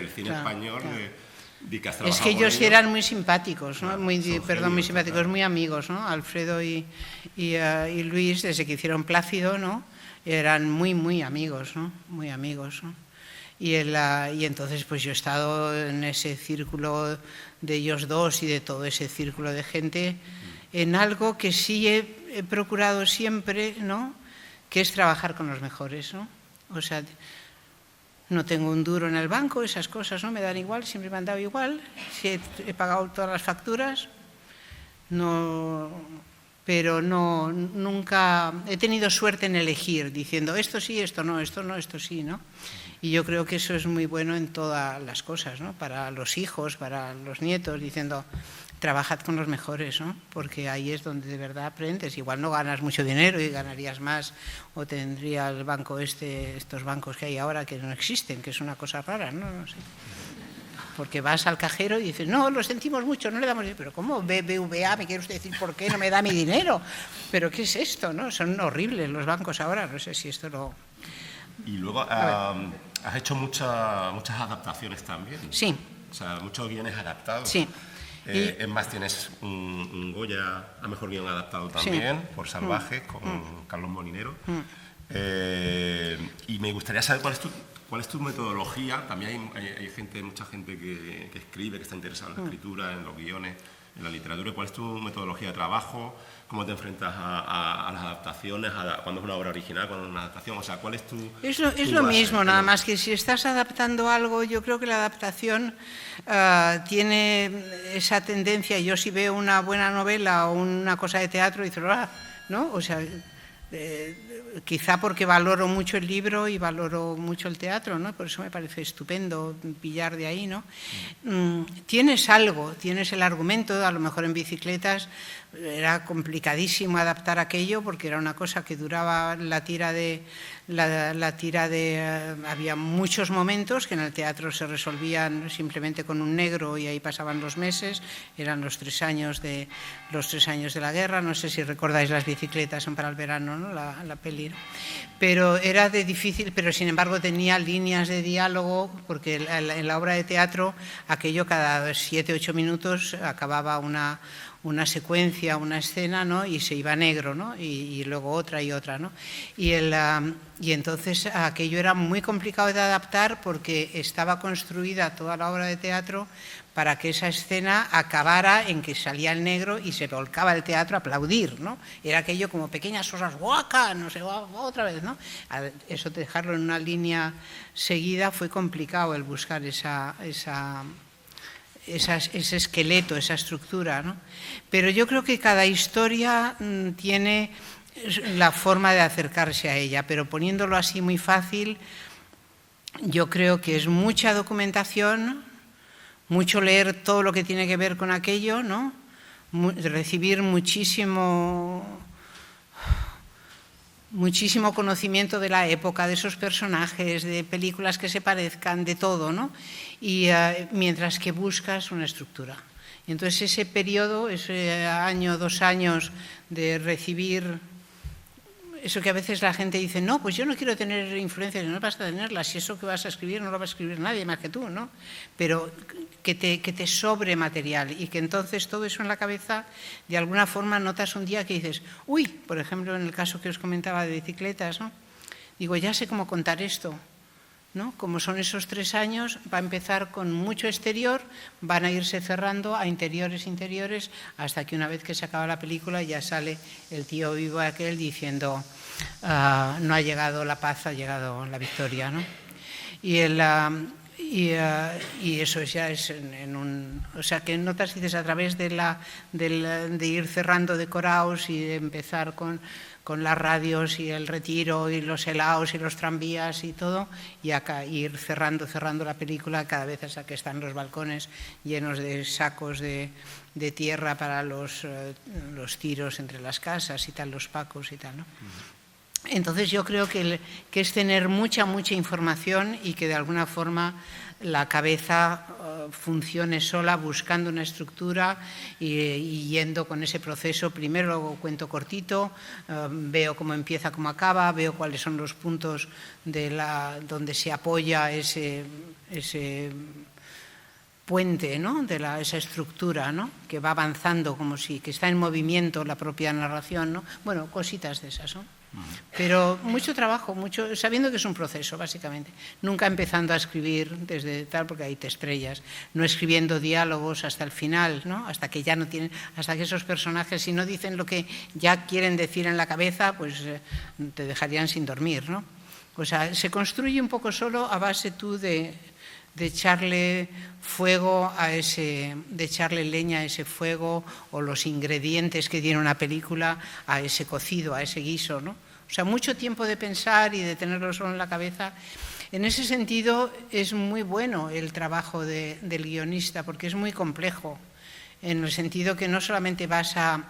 cine claro, español, claro. Es que ellos eran muy simpáticos, ¿no? Muy simpáticos, total. Muy amigos, ¿no? Alfredo y Luis, desde que hicieron Plácido, ¿no? Eran muy, muy amigos, ¿no? Muy amigos, ¿no? Y entonces pues yo he estado en ese círculo de ellos dos y de todo ese círculo de gente en algo que sí he procurado siempre, ¿no? Que es trabajar con los mejores, ¿no? O sea, no tengo un duro en el banco, esas cosas no me dan igual, siempre me han dado igual, si he pagado todas las facturas, pero nunca he tenido suerte en elegir, diciendo esto sí, esto no, esto sí, ¿no? Y yo creo que eso es muy bueno en todas las cosas, ¿no? Para los hijos, para los nietos, diciendo, trabajad con los mejores, ¿no? Porque ahí es donde de verdad aprendes. Igual no ganas mucho dinero y ganarías más, o tendría el banco estos bancos que hay ahora que no existen, que es una cosa rara, ¿no? No sé. Porque vas al cajero y dices, no, lo sentimos mucho, no le damos dinero. Pero ¿cómo? BBVA, ¿me quiere usted decir por qué no me da mi dinero? ¿Pero qué es esto, no? Son horribles los bancos ahora, no sé si esto lo... Y luego has hecho muchas adaptaciones también. Sí. O sea, muchos guiones adaptados. Sí. Es más, tienes un Goya a mejor guión adaptado también, sí. por Salvajes, con Carlos Molinero. Y me gustaría saber cuál es tu metodología. También hay mucha gente que escribe, que está interesada en la escritura, en los guiones, en la literatura. ¿Cuál es tu metodología de trabajo? ¿Cómo te enfrentas a las adaptaciones? ¿Cuándo es una obra original? ¿Cuándo es una adaptación? O sea, ¿cuál es tu Es lo mismo, nada más que si estás adaptando algo, yo creo que la adaptación tiene esa tendencia. Yo si veo una buena novela o una cosa de teatro, digo, ¿no? O sea, quizá porque valoro mucho el libro y valoro mucho el teatro, ¿no? Por eso me parece estupendo pillar de ahí, ¿no? Tienes algo, tienes el argumento. A lo mejor en Bicicletas era complicadísimo adaptar aquello porque era una cosa que duraba la tira de había muchos momentos que en el teatro se resolvían simplemente con un negro y ahí pasaban los meses. Eran los 3 años de la guerra. No sé si recordáis Las Bicicletas, son para el verano, ¿no? La peli, ¿no? Pero era de difícil, pero sin embargo tenía líneas de diálogo, porque en la obra de teatro aquello cada 7 u 8 minutos acababa una secuencia, una escena, ¿no? Y se iba a negro, ¿no? Y luego otra y otra, ¿no? Y entonces aquello era muy complicado de adaptar porque estaba construida toda la obra de teatro para que esa escena acabara en que salía el negro y se volcaba el teatro a aplaudir, ¿no? Era aquello como pequeñas cosas, ¡guaca! No sé, otra vez, ¿no? Eso de dejarlo en una línea seguida fue complicado, el buscar ese esqueleto, esa estructura, ¿no? Pero yo creo que cada historia tiene la forma de acercarse a ella, pero poniéndolo así muy fácil, yo creo que es mucha documentación, mucho leer todo lo que tiene que ver con aquello, ¿no? Recibir muchísimo conocimiento de la época, de esos personajes, de películas que se parezcan, de todo, ¿no? Y mientras que buscas una estructura. Y entonces ese periodo, ese año, 2 años de recibir eso que a veces la gente dice, no, pues yo no quiero tener influencias, no vas a tenerlas, si eso que vas a escribir no lo va a escribir nadie más que tú, ¿no? Pero que te sobre material y que entonces todo eso en la cabeza, de alguna forma notas un día que dices, uy, por ejemplo, en el caso que os comentaba de Bicicletas, ¿no? Digo, ya sé cómo contar esto, ¿no? Como son esos 3 años, va a empezar con mucho exterior, van a irse cerrando a interiores, hasta que una vez que se acaba la película ya sale el tío vivo aquel diciendo, no ha llegado la paz, ha llegado la victoria, ¿no? Y eso ya es o sea, que notas, dices, a través de ir cerrando decorados y de empezar con las radios y el retiro y los helados y los tranvías y todo, y acá ir cerrando la película cada vez hasta que están los balcones llenos de sacos de tierra para los tiros entre las casas y tal, los pacos y tal, ¿no? Entonces yo creo que es tener mucha información y que de alguna forma la cabeza funcione sola buscando una estructura y yendo con ese proceso. Primero lo cuento cortito, veo cómo empieza, cómo acaba, veo cuáles son los puntos donde se apoya ese puente, ¿no? Esa estructura, ¿no? Que va avanzando como que está en movimiento la propia narración, ¿no? Bueno, cositas de esas, ¿no? Pero mucho trabajo, sabiendo que es un proceso, básicamente. Nunca empezando a escribir desde tal, porque ahí te estrellas. No escribiendo diálogos hasta el final, ¿no? Hasta que esos personajes, si no dicen lo que ya quieren decir en la cabeza, pues te dejarían sin dormir, ¿no? O sea, se construye un poco solo a base tú de echarle fuego de echarle leña a ese fuego, o los ingredientes que tiene una película a ese cocido, a ese guiso, ¿no? O sea, mucho tiempo de pensar y de tenerlo solo en la cabeza. En ese sentido es muy bueno el trabajo del guionista, porque es muy complejo. en el sentido que no solamente vas a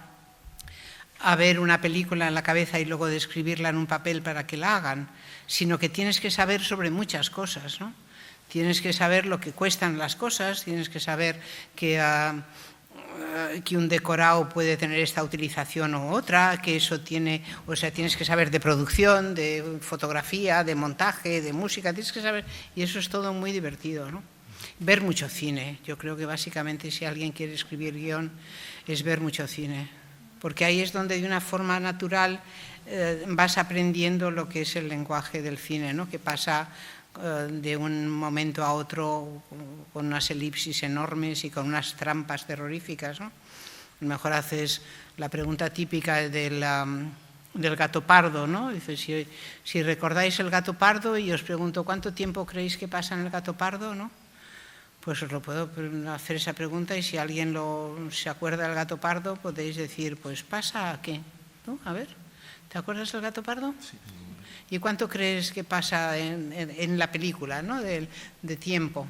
ver una película en la cabeza y luego describirla en un papel para que la hagan, sino que tienes que saber sobre muchas cosas, ¿no? Tienes que saber lo que cuestan las cosas, tienes que saber que un decorado puede tener esta utilización u otra, que eso tiene, o sea, tienes que saber de producción, de fotografía, de montaje, de música, tienes que saber, y eso es todo muy divertido, ¿no? Ver mucho cine, yo creo que básicamente si alguien quiere escribir guión es ver mucho cine, porque ahí es donde de una forma natural vas aprendiendo lo que es el lenguaje del cine, ¿no? Que pasa de un momento a otro con unas elipsis enormes y con unas trampas terroríficas, ¿no? A lo mejor haces la pregunta típica del gato pardo, ¿no? Dice, si recordáis el gato pardo y os pregunto ¿cuánto tiempo creéis que pasa en el gato pardo, ¿no? Pues os lo puedo hacer esa pregunta y si alguien se acuerda del gato pardo podéis decir, pues pasa ¿qué? ¿No? A ver, ¿te acuerdas del gato pardo? Sí. ¿Y cuánto crees que pasa en la película, ¿no? de tiempo?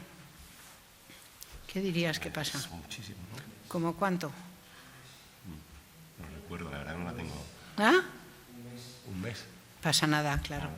¿Qué dirías que pasa? Muchísimo, ¿no? ¿Cómo cuánto? No recuerdo, la verdad no la tengo. ¿Ah? Un mes. Pasa nada, claro.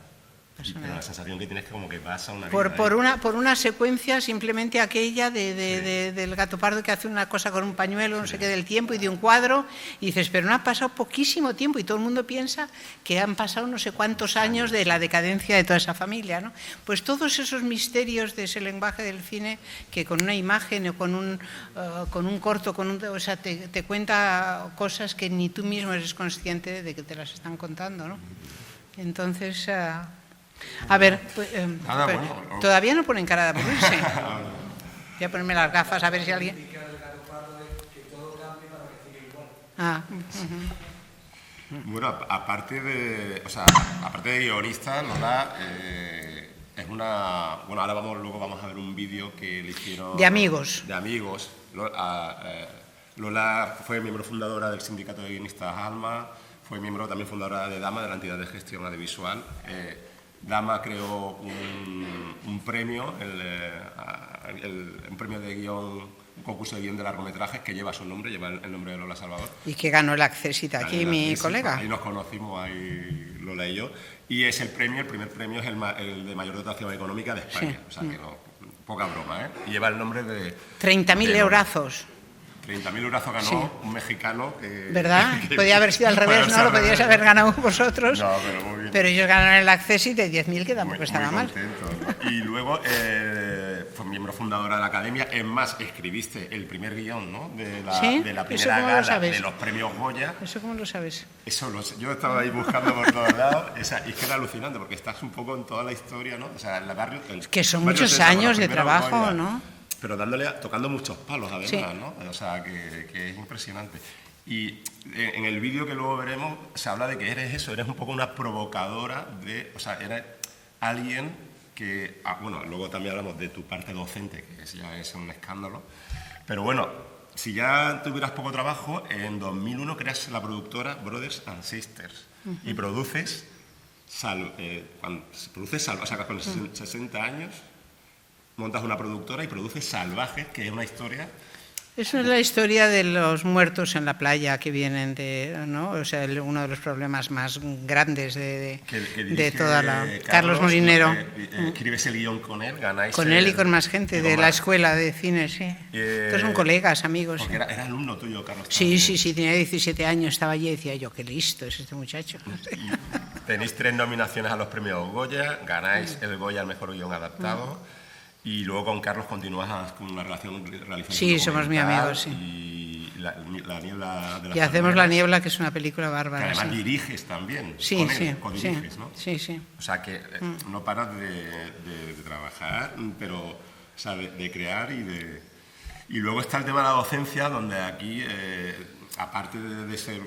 Pero la sensación que tienes es como que pasa una vida. Por una secuencia simplemente aquella del gato pardo que hace una cosa con un pañuelo, no sé qué, del tiempo y de un cuadro, y dices, pero no ha pasado poquísimo tiempo, y todo el mundo piensa que han pasado no sé cuántos años de la decadencia de toda esa familia, ¿no? Pues todos esos misterios de ese lenguaje del cine que con una imagen o con un corto, o sea, te cuenta cosas que ni tú mismo eres consciente de que te las están contando, ¿no? Entonces... A ver, todavía no ponen cara de aburrirse. Voy a ponerme las gafas a ver si alguien... Bueno, aparte de guionista, Lola es una... Bueno, ahora luego vamos a ver un vídeo que le hicieron... De amigos. De amigos. Lola fue miembro fundadora del Sindicato de Guionistas ALMA, fue miembro también fundadora de DAMA, de la entidad de gestión audiovisual. Dama creó un premio, un premio de guión, un concurso de guión de largometrajes que lleva su nombre, lleva el nombre de Lola Salvador. Y que ganó el Accessit aquí, mi colega. Ahí nos conocimos, ahí Lola y yo. Y es el primer premio es el de mayor dotación económica de España. Sí. O sea, que no, poca broma, ¿eh? Y lleva el nombre de... 30.000 eurazos. 30.000 eurazos ganó un mexicano que... ¿Verdad? Podía haber sido al revés, ¿no? Lo podíais haber ganado vosotros. No, pero muy bien. Pero ellos ganaron el Accessit de 10.000, que tampoco estaba mal. ¿No? Y luego fue miembro fundadora de la Academia. Es más, escribiste el primer guión, ¿no? De la primera gala de los premios Goya. ¿Eso cómo lo sabes? Yo estaba ahí buscando por todos lados. Y es que era alucinante, porque estás un poco en toda la historia, ¿no? O sea, en la barrio... Que son muchos años de trabajo, Goya, ¿no? Pero tocando muchos palos, además, sí. ¿No? O sea, que es impresionante. Y en el vídeo que luego veremos se habla de que eres un poco una provocadora o sea, eres alguien que... bueno, luego también hablamos de tu parte docente, que ya es un escándalo. Pero bueno, si ya tuvieras poco trabajo, en 2001 creas la productora Brothers and Sisters y produces... o sea, con 60 años... montas una productora y produces Salvajes, que es una historia... Eso es la historia de los muertos en la playa que vienen ¿no? O sea, uno de los problemas más grandes de toda la... Carlos Molinero. Escribes el guión con él, ganáis... Con él y con más gente de la escuela de cine, sí. Estos son colegas, amigos. Porque era alumno tuyo, Carlos. Sí, tenía 17 años, estaba allí y decía yo, qué listo es este muchacho. Tenéis 3 nominaciones a los premios Goya, ganáis el Goya al mejor guión adaptado. Y luego con Carlos continúas con una relación realizando. Sí, somos muy amigos, sí. Y la niebla de las... Y hacemos La Niebla, que es una película bárbara. Que además diriges también. Sí, con él, sí. codiriges, ¿no? Sí. O sea que no paras de trabajar, pero, o sea, de crear y de... Y luego está el tema de la docencia, donde aquí, aparte de ser...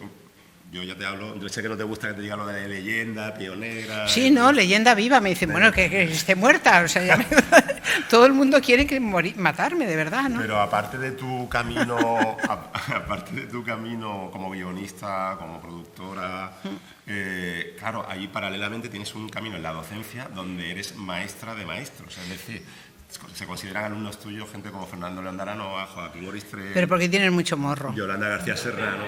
Yo ya te hablo, yo sé que no te gusta que te diga lo de leyenda, pionera... Sí, no, leyenda viva, me dicen, bueno, que esté muerta, o sea, todo el mundo quiere matarme, de verdad, ¿no? Pero aparte de tu camino, como guionista, como productora, claro, ahí paralelamente tienes un camino en la docencia donde eres maestra de maestros, es decir, se consideran alumnos tuyos gente como Fernando León de Aranoa, Joaquín Oristre... Pero porque tienen mucho morro. Yolanda García Serrano...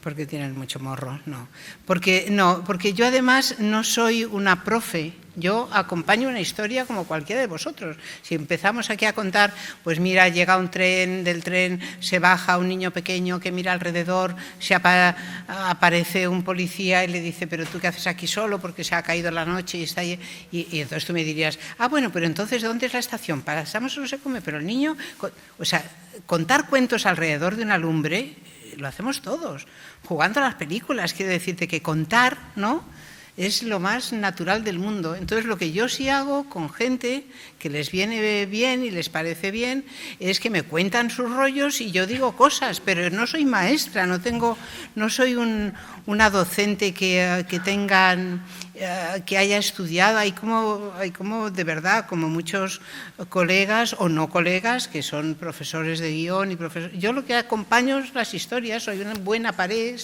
Porque tienen mucho morro, no. Porque yo además no soy una profe, yo acompaño una historia como cualquiera de vosotros. Si empezamos aquí a contar, pues mira, llega un tren, del tren se baja un niño pequeño que mira alrededor, aparece un policía y le dice, pero tú qué haces aquí solo porque se ha caído la noche y está ahí. Y entonces tú me dirías, bueno, pero entonces ¿dónde es la estación? Pasamos o no se come, pero el niño... O sea, contar cuentos alrededor de una lumbre... Lo hacemos todos, jugando a las películas. Quiero decirte que contar, ¿no?, es lo más natural del mundo. Entonces, lo que yo sí hago con gente que les viene bien y les parece bien es que me cuentan sus rollos y yo digo cosas, pero no soy maestra, no soy una docente que haya estudiado. Hay como de verdad, como muchos colegas o no colegas que son profesores de guión y profesores. Yo lo que acompaño es las historias, soy una buena pared,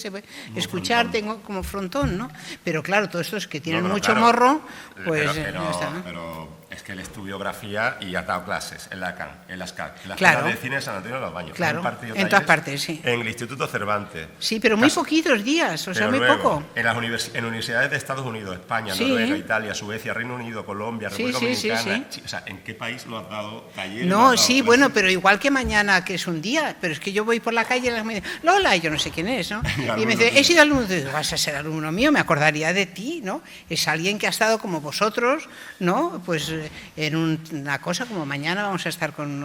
escuchar, tengo como frontón, ¿no? Pero claro, todos estos que tienen mucho morro, pues pero, ya está, ¿no? Pero es que él estudió grafía y ha dado clases en la CAN, en las CAC, en la Claro. Escuela de Cine de San Antonio de los Baños. Claro, en todas partes, sí. En el Instituto Cervantes. Sí, pero muy poquitos días, o sea, muy poco. En universidades de Estados Unidos, España, Sí. Noruega, Italia, Suecia, Reino Unido, Colombia, Sí, República sí, Dominicana. sí. O sea, ¿en qué país lo has dado talleres? No, sí, bueno, pero igual que mañana, que es un día, pero es que yo voy por la calle y me dicen, Lola, y yo no sé quién es, ¿no? Y me dice, he sido alumno, y digo, vas a ser alumno mío, me acordaría de ti, ¿no? Es alguien que ha estado como vosotros, ¿no? Pues en una cosa como mañana vamos a estar con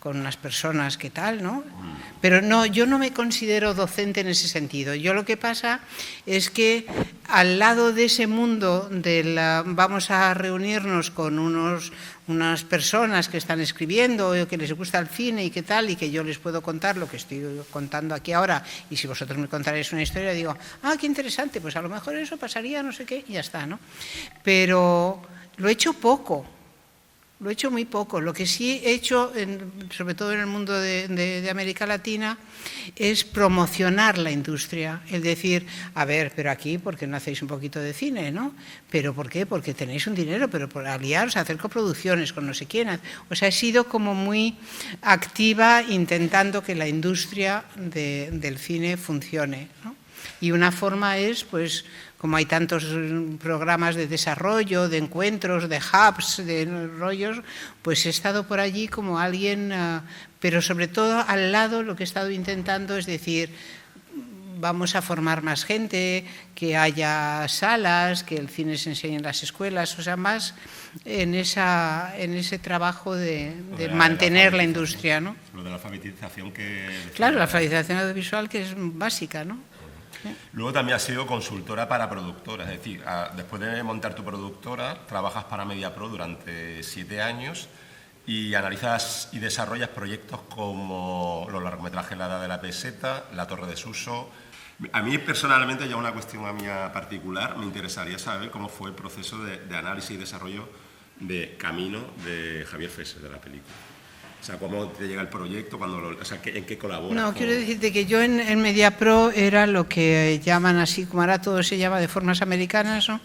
unas personas que tal, ¿no? Pero no, yo no me considero docente en ese sentido. Yo lo que pasa es que al lado de ese mundo vamos a reunirnos con unas personas que están escribiendo o que les gusta el cine y qué tal, y que yo les puedo contar lo que estoy contando aquí ahora, y si vosotros me contaréis una historia, digo, qué interesante, pues a lo mejor eso pasaría, no sé qué, y ya está, ¿no? Pero lo he hecho poco. Lo he hecho muy poco. Lo que sí he hecho, sobre todo en el mundo de América Latina, es promocionar la industria. Es decir, a ver, pero aquí, ¿por qué no hacéis un poquito de cine, no? ¿Pero por qué? Porque tenéis un dinero, pero por aliaros, hacer coproducciones con no sé quién. O sea, he sido como muy activa intentando que la industria del cine funcione, ¿no? Y una forma es, pues, como hay tantos programas de desarrollo, de encuentros, de hubs, de rollos, pues he estado por allí como alguien, pero sobre todo al lado lo que he estado intentando es decir, vamos a formar más gente, que haya salas, que el cine se enseñe en las escuelas, o sea, más en ese trabajo de mantener la industria, ¿no? Lo de la alfabetización que... Claro, la alfabetización audiovisual que es básica, ¿no? Luego también has sido consultora para productoras, es decir, después de montar tu productora, trabajas para MediaPro durante 7 años y analizas y desarrollas proyectos como los largometrajes La Edad de la Peseta, La Torre de Suso. A mí personalmente, ya una cuestión a mía particular, me interesaría saber cómo fue el proceso de análisis y desarrollo de Camino de Javier Fesser, de la película. O sea, ¿cómo te llega el proyecto? ¿En qué colaboras? No, quiero decirte que yo en MediaPro era lo que llaman así, como ahora todo se llama de formas americanas, ¿no?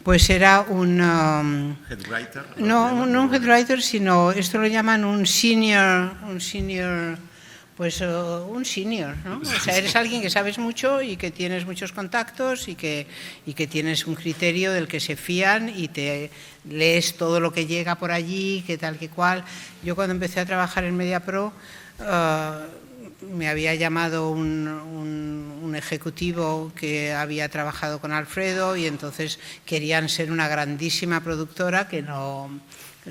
Pues era un... ¿Headwriter? No un headwriter, sino esto lo llaman un senior, pues un senior, ¿no? O sea, eres alguien que sabes mucho y que tienes muchos contactos y que tienes un criterio del que se fían y te lees todo lo que llega por allí, que tal, que cual. Yo cuando empecé a trabajar en MediaPro me había llamado un ejecutivo que había trabajado con Alfredo y entonces querían ser una grandísima productora que no...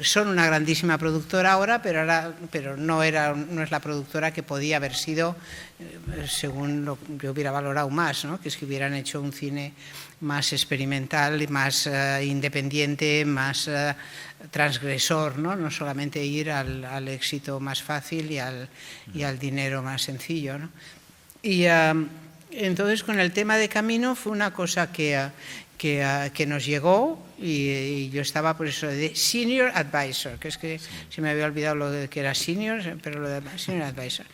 Son una grandísima productora ahora, pero no es la productora que podía haber sido según lo que hubiera valorado más, ¿no? Que es que hubieran hecho un cine más experimental, más independiente, más transgresor, ¿no? No solamente ir al éxito más fácil y al dinero más sencillo, ¿no? Y entonces con el tema de Camino fue una cosa que nos llegó y yo estaba por eso de Senior Advisor, que es que se me había olvidado lo de que era Senior, pero lo de Senior Advisor.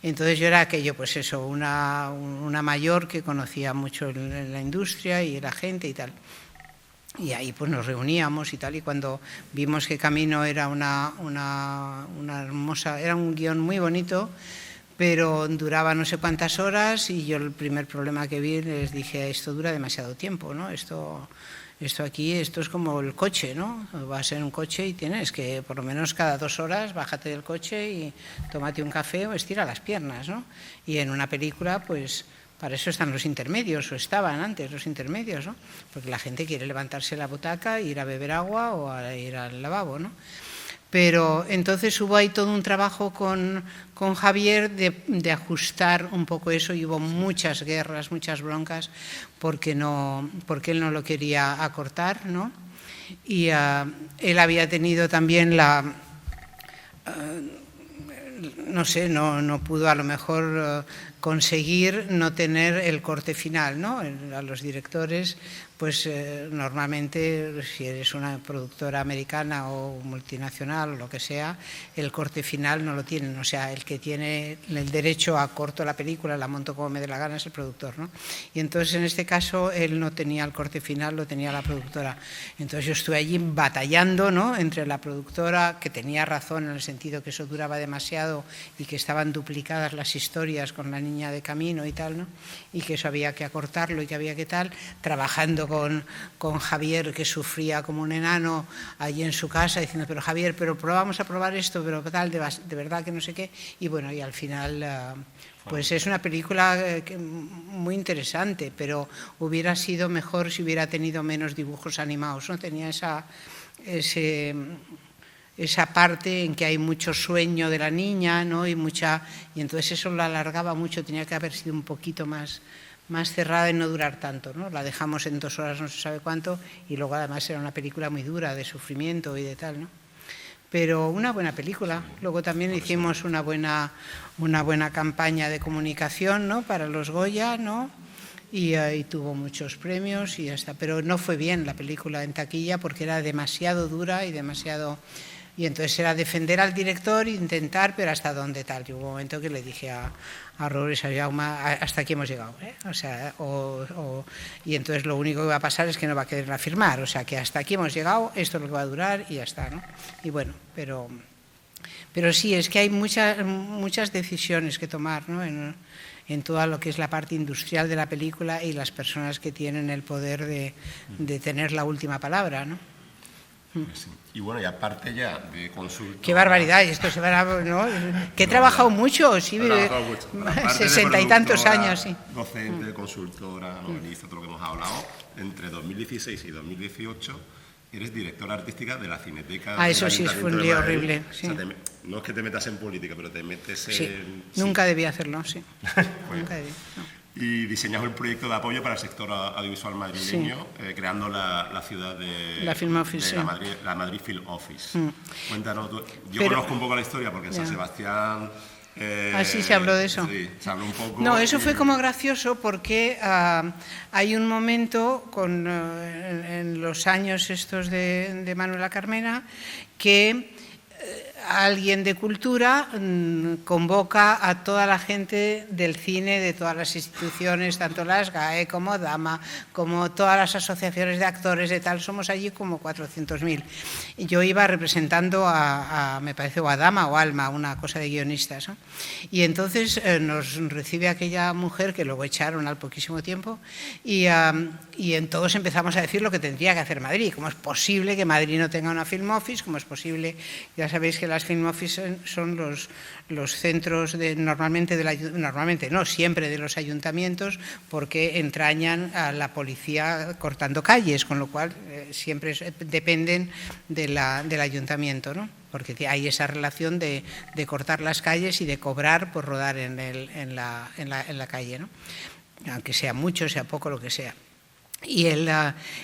Entonces yo era aquello, pues eso, una mayor que conocía mucho la industria y la gente y tal. Y ahí pues nos reuníamos y tal, y cuando vimos que Camino era una hermosa, era un guión muy bonito, pero duraba no sé cuántas horas, y yo el primer problema que vi les dije, esto dura demasiado tiempo, ¿no? Esto aquí, esto es como el coche, ¿no? Va a ser un coche y tienes que, por lo menos cada 2 horas, bájate del coche y tómate un café o estira las piernas, ¿no? Y en una película, pues para eso están los intermedios, o estaban antes los intermedios, ¿no? Porque la gente quiere levantarse la butaca, ir a beber agua o a ir al lavabo, ¿no? Pero entonces hubo ahí todo un trabajo con Javier de ajustar un poco eso, y hubo muchas guerras, muchas broncas, porque él no lo quería acortar, ¿no? Y él había tenido también no sé, no pudo a lo mejor conseguir no tener el corte final, ¿no? A los directores, pues normalmente, si eres una productora americana o multinacional o lo que sea, el corte final no lo tienen. O sea, el que tiene el derecho a corto la película, la monto como me dé la gana, es el productor, ¿no? Y entonces en este caso él no tenía el corte final, lo tenía la productora. Entonces yo estuve allí batallando, ¿no? Entre la productora, que tenía razón en el sentido que eso duraba demasiado y que estaban duplicadas las historias con la niña de Camino y tal, ¿no? Y que eso había que acortarlo y que había que tal, trabajando con Javier, que sufría como un enano allí en su casa, diciendo, pero Javier, pero vamos a probar esto, pero tal, de verdad que no sé qué. Y bueno, y al final pues es una película muy interesante, pero hubiera sido mejor si hubiera tenido menos dibujos animados, ¿no? Tenía esa parte en que hay mucho sueño de la niña, ¿no? y entonces eso lo alargaba mucho, tenía que haber sido un poquito más cerrada y no durar tanto, ¿no? La dejamos en 2 horas no se sabe cuánto, y luego además era una película muy dura, de sufrimiento y de tal, ¿no? Pero una buena película. Luego también hicimos una buena campaña de comunicación, ¿no? Para los Goya, ¿no? Y tuvo muchos premios y ya está. Pero no fue bien la película en taquilla porque era demasiado dura y demasiado... Y entonces era defender al director, intentar, pero hasta dónde tal. Y hubo un momento que le dije a Robles, a Jaume, hasta aquí hemos llegado, ¿eh? O sea, y entonces lo único que va a pasar es que no va a querer firmar. O sea, que hasta aquí hemos llegado, esto es lo que va a durar y ya está, ¿no? Y bueno, pero sí, es que hay muchas decisiones que tomar, ¿no? En toda lo que es la parte industrial de la película y las personas que tienen el poder de tener la última palabra, ¿no? Sí. Y bueno, y aparte ya de consulta... ¡Qué barbaridad! Esto se va, ¿no? Que he trabajado mucho, sí, 60 y tantos años, sí. Docente, consultora, novelista, todo lo que hemos hablado, entre 2016 y 2018 eres directora artística de la Cineteca. Eso sí, fue un lío horrible. Sí. O sea, no es que te metas en política, pero te metes en... Sí. Nunca debía hacerlo, sí. Nunca debía, no. Y diseñas un proyecto de apoyo para el sector audiovisual madrileño, sí. Creando la ciudad de la Film Office, de la Madrid Film Office. Cuéntanos, yo conozco un poco la historia porque en San Sebastián... Así se habló de eso. Sí, se habló un poco. No, eso fue como gracioso porque hay un momento en los años estos de Manuela Carmena que alguien de cultura convoca a toda la gente del cine, de todas las instituciones, tanto las GAE como Dama, como todas las asociaciones de actores de tal, somos allí como 400.000. Yo iba representando me parece, o a Dama o Alma, una cosa de guionistas, ¿no? Y entonces nos recibe aquella mujer, que luego echaron al poquísimo tiempo, y todos empezamos a decir lo que tendría que hacer Madrid. ¿Cómo es posible que Madrid no tenga una Film Office? ¿Cómo es posible? Ya sabéis que las Film Office son los centros normalmente no, siempre de los ayuntamientos, porque entrañan a la policía cortando calles, con lo cual siempre dependen del ayuntamiento, ¿no? Porque hay esa relación de cortar las calles y de cobrar por rodar en la calle, ¿no? Aunque sea mucho, sea poco, lo que sea. Y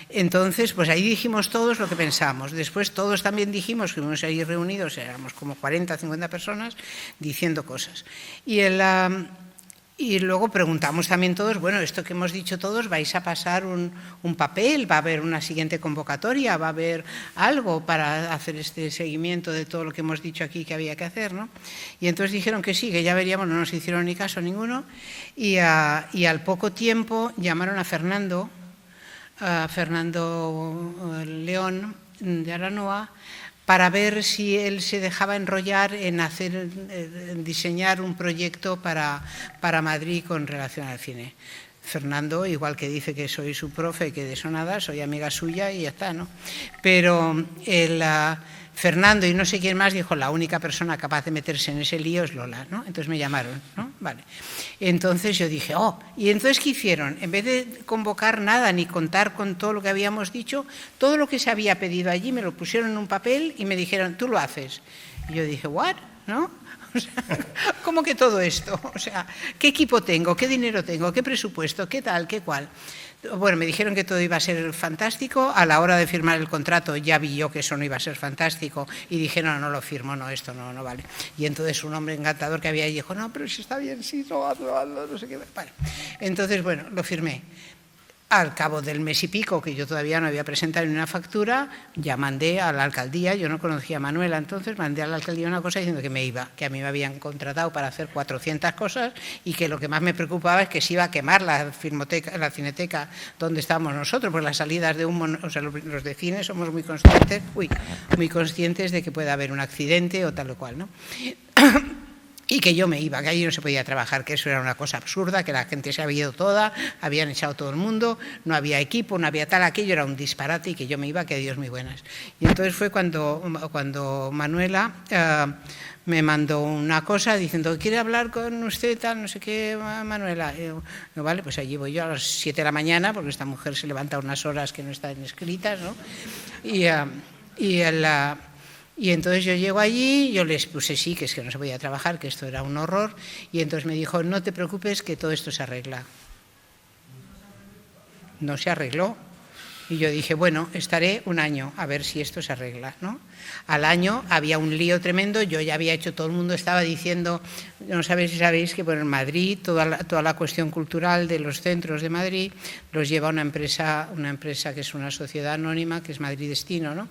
entonces, pues ahí dijimos todos lo que pensamos. Después todos también dijimos, que íbamos ahí reunidos, éramos como 40, 50 personas, diciendo cosas. Y luego preguntamos también todos, bueno, esto que hemos dicho todos, ¿vais a pasar un papel? ¿Va a haber una siguiente convocatoria? ¿Va a haber algo para hacer este seguimiento de todo lo que hemos dicho aquí que había que hacer, ¿no? Y entonces dijeron que sí, que ya veríamos, no nos hicieron ni caso ninguno. Y al poco tiempo llamaron a Fernando, Fernando León de Aranoa, para ver si él se dejaba enrollar en diseñar un proyecto para Madrid con relación al cine. Fernando, igual que dice que soy su profe, que de eso nada, soy amiga suya y ya está, ¿no? Pero Fernando y no sé quién más dijo, la única persona capaz de meterse en ese lío es Lola, ¿no? Entonces me llamaron, ¿no? Vale. Entonces yo dije, ¿y entonces qué hicieron? En vez de convocar nada ni contar con todo lo que habíamos dicho, todo lo que se había pedido allí me lo pusieron en un papel y me dijeron, tú lo haces. Y yo dije, ¿what? ¿No? O sea, ¿cómo que todo esto? O sea, ¿qué equipo tengo? ¿Qué dinero tengo? ¿Qué presupuesto? ¿Qué tal? ¿Qué cual? Bueno, me dijeron que todo iba a ser fantástico. A la hora de firmar el contrato ya vi yo que eso no iba a ser fantástico y dije, no lo firmo, no, esto no vale. Y entonces un hombre encantador que había ahí dijo, no, pero si está bien, sí, hazlo, no sé qué. Vale. Entonces, bueno, lo firmé. Al cabo del mes y pico, que yo todavía no había presentado ni una factura, ya mandé a la alcaldía, yo no conocía a Manuela, entonces mandé a la alcaldía una cosa diciendo que me iba, que a mí me habían contratado para hacer 400 cosas y que lo que más me preocupaba es que se iba a quemar la cineteca donde estábamos nosotros, porque las salidas de humo, o sea, los de cine somos muy conscientes de que pueda haber un accidente o tal o cual, ¿no? Y que yo me iba, que allí no se podía trabajar, que eso era una cosa absurda, que la gente se había ido toda, habían echado todo el mundo, no había equipo, no había tal, aquello era un disparate y que yo me iba, que Dios muy buenas. Y entonces fue cuando Manuela me mandó una cosa diciendo, ¿quiere hablar con usted tal, no sé qué, Manuela? Y yo, vale, pues allí voy yo a las 7 de la mañana, porque esta mujer se levanta a unas horas que no están escritas, ¿no? Y entonces yo llego allí, yo les puse sí, que es que no se podía trabajar, que esto era un horror, y entonces me dijo, no te preocupes, que todo esto se arregla. No se arregló. Y yo dije, bueno, estaré un año a ver si esto se arregla, ¿no? Al año había un lío tremendo, yo ya había hecho, todo el mundo estaba diciendo, no sabéis si sabéis que en Madrid toda la cuestión cultural de los centros de Madrid los lleva una empresa que es una sociedad anónima, que es Madrid Destino, ¿no?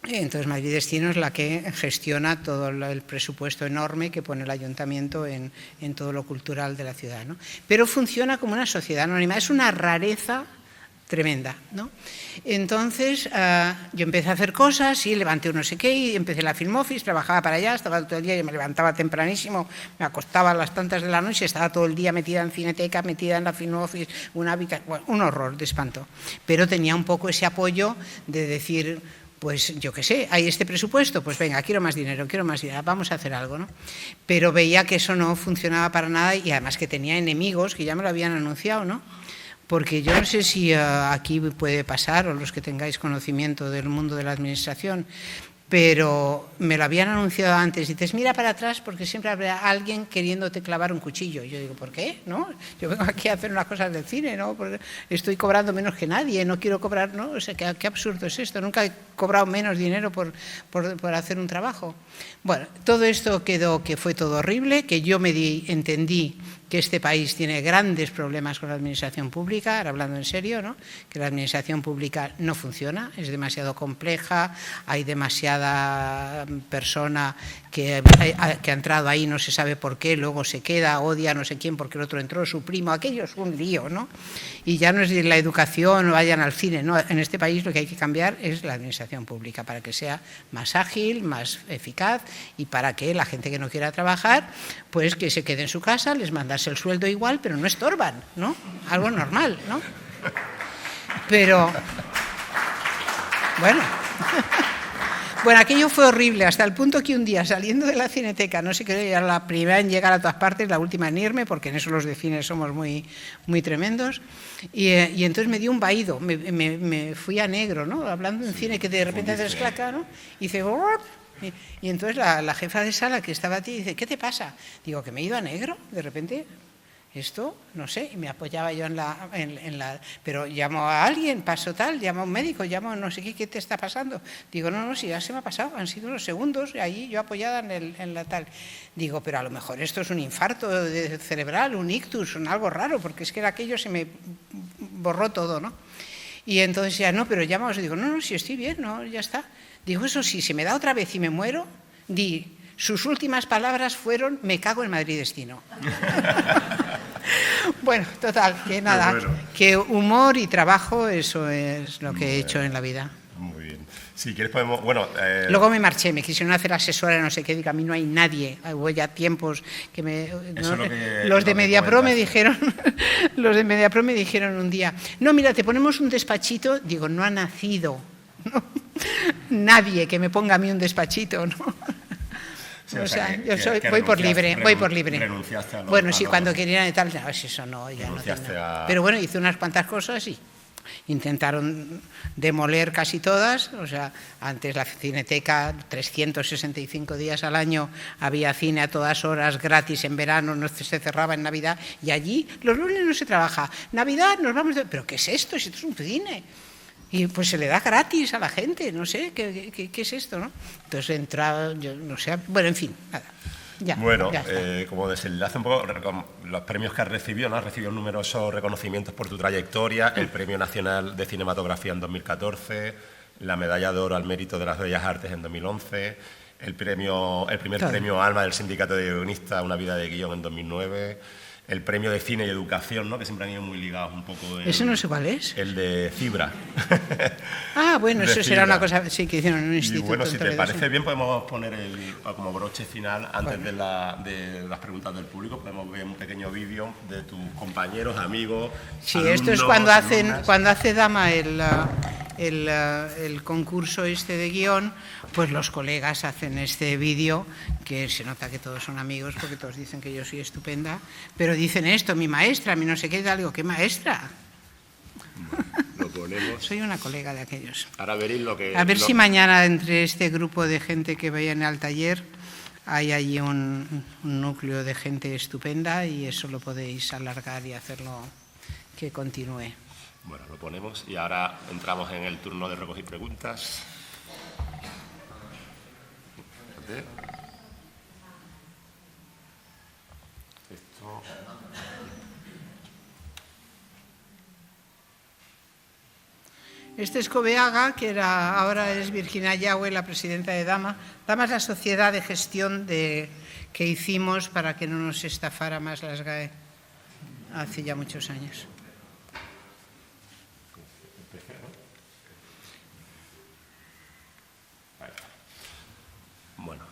Entonces Madrid Destino es la que gestiona todo el presupuesto enorme que pone el ayuntamiento en todo lo cultural de la ciudad, ¿no? Pero funciona como una sociedad anónima, es una rareza tremenda, ¿no? Entonces yo empecé a hacer cosas y levanté un no sé qué y empecé la Film Office, trabajaba para allá, estaba todo el día, yo me levantaba tempranísimo, me acostaba a las tantas de la noche, estaba todo el día metida en Cineteca, metida en la Film Office, bueno, un horror de espanto, pero tenía un poco ese apoyo de decir, pues yo qué sé, hay este presupuesto, pues venga, quiero más dinero, vamos a hacer algo, ¿no? Pero veía que eso no funcionaba para nada y además que tenía enemigos que ya me lo habían anunciado, ¿no? Porque yo no sé si aquí puede pasar, o los que tengáis conocimiento del mundo de la administración, pero me lo habían anunciado antes. Y dices, mira para atrás porque siempre habrá alguien queriéndote clavar un cuchillo. Y yo digo, ¿por qué? ¿No? Yo vengo aquí a hacer unas cosas del cine, ¿no? Porque estoy cobrando menos que nadie, no quiero cobrar, ¿no? O sea, qué absurdo es esto. Nunca he cobrado menos dinero por hacer un trabajo. Bueno, todo esto quedó que fue todo horrible, que yo entendí que este país tiene grandes problemas con la administración pública, ahora hablando en serio, ¿no? Que la administración pública no funciona, es demasiado compleja, hay demasiada persona que ha entrado ahí, no se sabe por qué, luego se queda, odia a no sé quién porque el otro entró, su primo, aquello es un lío, ¿no? Y ya no es la educación, vayan al cine, ¿no? En este país lo que hay que cambiar es la administración pública para que sea más ágil, más eficaz y para que la gente que no quiera trabajar, pues que se quede en su casa, les mandas el sueldo igual, pero no estorban, ¿no? Algo normal, ¿no? Pero, bueno, aquello fue horrible, hasta el punto que un día, saliendo de la Cineteca, no sé qué, era la primera en llegar a todas partes, la última en irme, porque en eso los de cine somos muy, muy tremendos, y entonces me dio un vaído, me fui a negro, ¿no? Hablando en cine, que de repente haces claca, ¿no? Y dice, y entonces la jefa de sala que estaba aquí dice, ¿qué te pasa? Digo, que me he ido a negro, de repente. Esto, no sé, y me apoyaba yo en la... Pero llamo a alguien, paso tal, llamo a un médico, llamo no sé qué te está pasando. Digo, no, si ya se me ha pasado, han sido unos segundos, ahí yo apoyada en la tal. Digo, pero a lo mejor esto es un infarto cerebral, un ictus, algo raro, porque es que aquello se me borró todo, ¿no? Y entonces ya, no, pero llamo, digo, no, si estoy bien, no, ya está. Digo, eso sí, se me da otra vez y me muero, sus últimas palabras fueron, me cago en Madrid Destino. Bueno, total, que nada, bueno. que humor y trabajo, eso es lo que he hecho en la vida. Muy bien. Si quieres podemos... Bueno, Luego me marché, me quisieron hacer asesora, no sé qué, digo, a mí no hay nadie, hubo ya tiempos que me... Eso es lo que- los lo de que Mediapro me comentaste. dijeron, los de Mediapro me dijeron un día, no, mira, te ponemos un despachito, digo, no ha nacido, ¿no? Nadie que me ponga a mí un despachito, ¿no? Sí, O sea, que- yo soy, que voy por renunciaste- libre, voy por libre. renunciaste a lo- Bueno, a sí, lo- cuando querían y tal, no, eso no, ya no Renunciaste tengo nada. a- Pero bueno, hice unas cuantas cosas y intentaron demoler casi todas. O sea, antes la Cineteca, 365 días al año, había cine a todas horas, gratis en verano, no se cerraba en Navidad, y allí los lunes no se trabaja. Navidad nos vamos ¿pero qué es esto? Si esto es un cine. Y pues se le da gratis a la gente, no sé, ¿qué es esto, no? Entonces entra, yo no sé, bueno, en fin, nada. Ya, Bueno, ya está. como desenlace un poco, los premios que has recibido, ¿no? Has recibido numerosos reconocimientos por tu trayectoria, el Premio Nacional de Cinematografía en 2014, la Medalla de Oro al Mérito de las Bellas Artes en 2011, el primer Todo. premio Alma del Sindicato de Guionistas, Una vida de guión en 2009, el Premio de Cine y Educación, ¿no? Que siempre han ido muy ligados un poco. Ese no sé cuál es. El de Fibra. Ah, bueno, eso será Fibra. una cosa, sí, que hicieron en un Y instituto. bueno, en si te Toledo, parece sí. bien, podemos poner como broche final, antes de las preguntas del público, podemos ver un pequeño vídeo de tus compañeros, amigos. Sí, alumnos, esto es alumnas. cuando hace Dama el concurso este de guión, pues los colegas hacen este vídeo, que se nota que todos son amigos, porque todos dicen que yo soy estupenda, pero dicen esto, mi maestra, mi no sé qué, digo, ¿qué maestra? Lo ponemos. Soy una colega de aquellos. Ahora veréis lo que... A ver si mañana entre este grupo de gente que vayan al taller hay allí un núcleo de gente estupenda y eso lo podéis alargar y hacerlo que continúe. Bueno, lo ponemos y ahora entramos en el turno de recoger preguntas. Fíjate. Esto... Este es Cobeaga, que ahora es Virginia Yahweh, la presidenta de Dama. Dama es la sociedad de gestión que hicimos para que no nos estafara más las GAE hace ya muchos años. Bueno,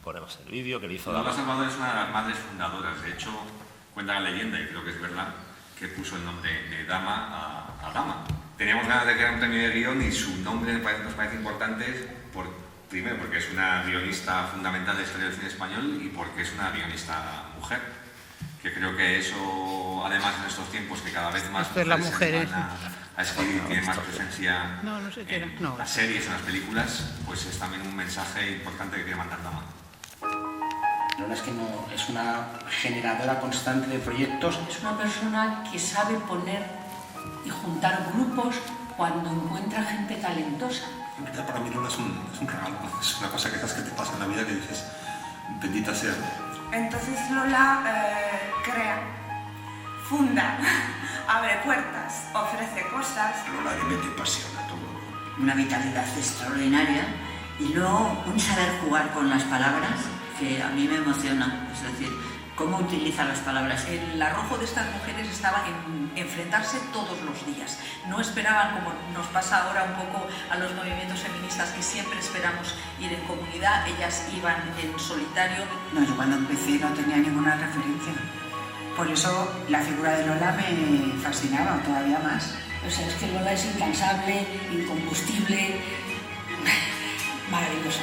ponemos el vídeo que le hizo Lola Dama. Salvador es una de las madres fundadoras. De hecho, cuenta la leyenda, y creo que es verdad, que puso el nombre de Dama a Dama. Teníamos ganas de crear un premio de guión y su nombre nos parece importante, primero porque es una guionista fundamental de la historia del cine español y porque es una guionista mujer. Que creo que eso, además en estos tiempos que cada vez más Esto es la mujeres mujer, se animan a escribir, tienen más presencia No sé qué era. en No. las series, en las películas, pues es también un mensaje importante que quiere mandar Dama. La verdad es que no, es una generadora constante de proyectos. Es una persona que sabe poner y juntar grupos cuando encuentra gente talentosa. En verdad, para mí Lola es un regalo, es una cosa que te pasa en la vida que dices, bendita sea. Entonces Lola crea, funda, abre puertas, ofrece cosas. Lola le mete pasión a todo. Una vitalidad extraordinaria y luego un saber jugar con las palabras que a mí me emociona. Es decir, cómo utiliza las palabras. El arrojo de estas mujeres estaba en enfrentarse todos los días. No esperaban, como nos pasa ahora un poco a los movimientos feministas, que siempre esperamos ir en comunidad. Ellas iban en solitario. No, yo cuando empecé no tenía ninguna referencia. Por eso la figura de Lola me fascinaba todavía más. O sea, es que Lola es incansable, incombustible, maravillosa.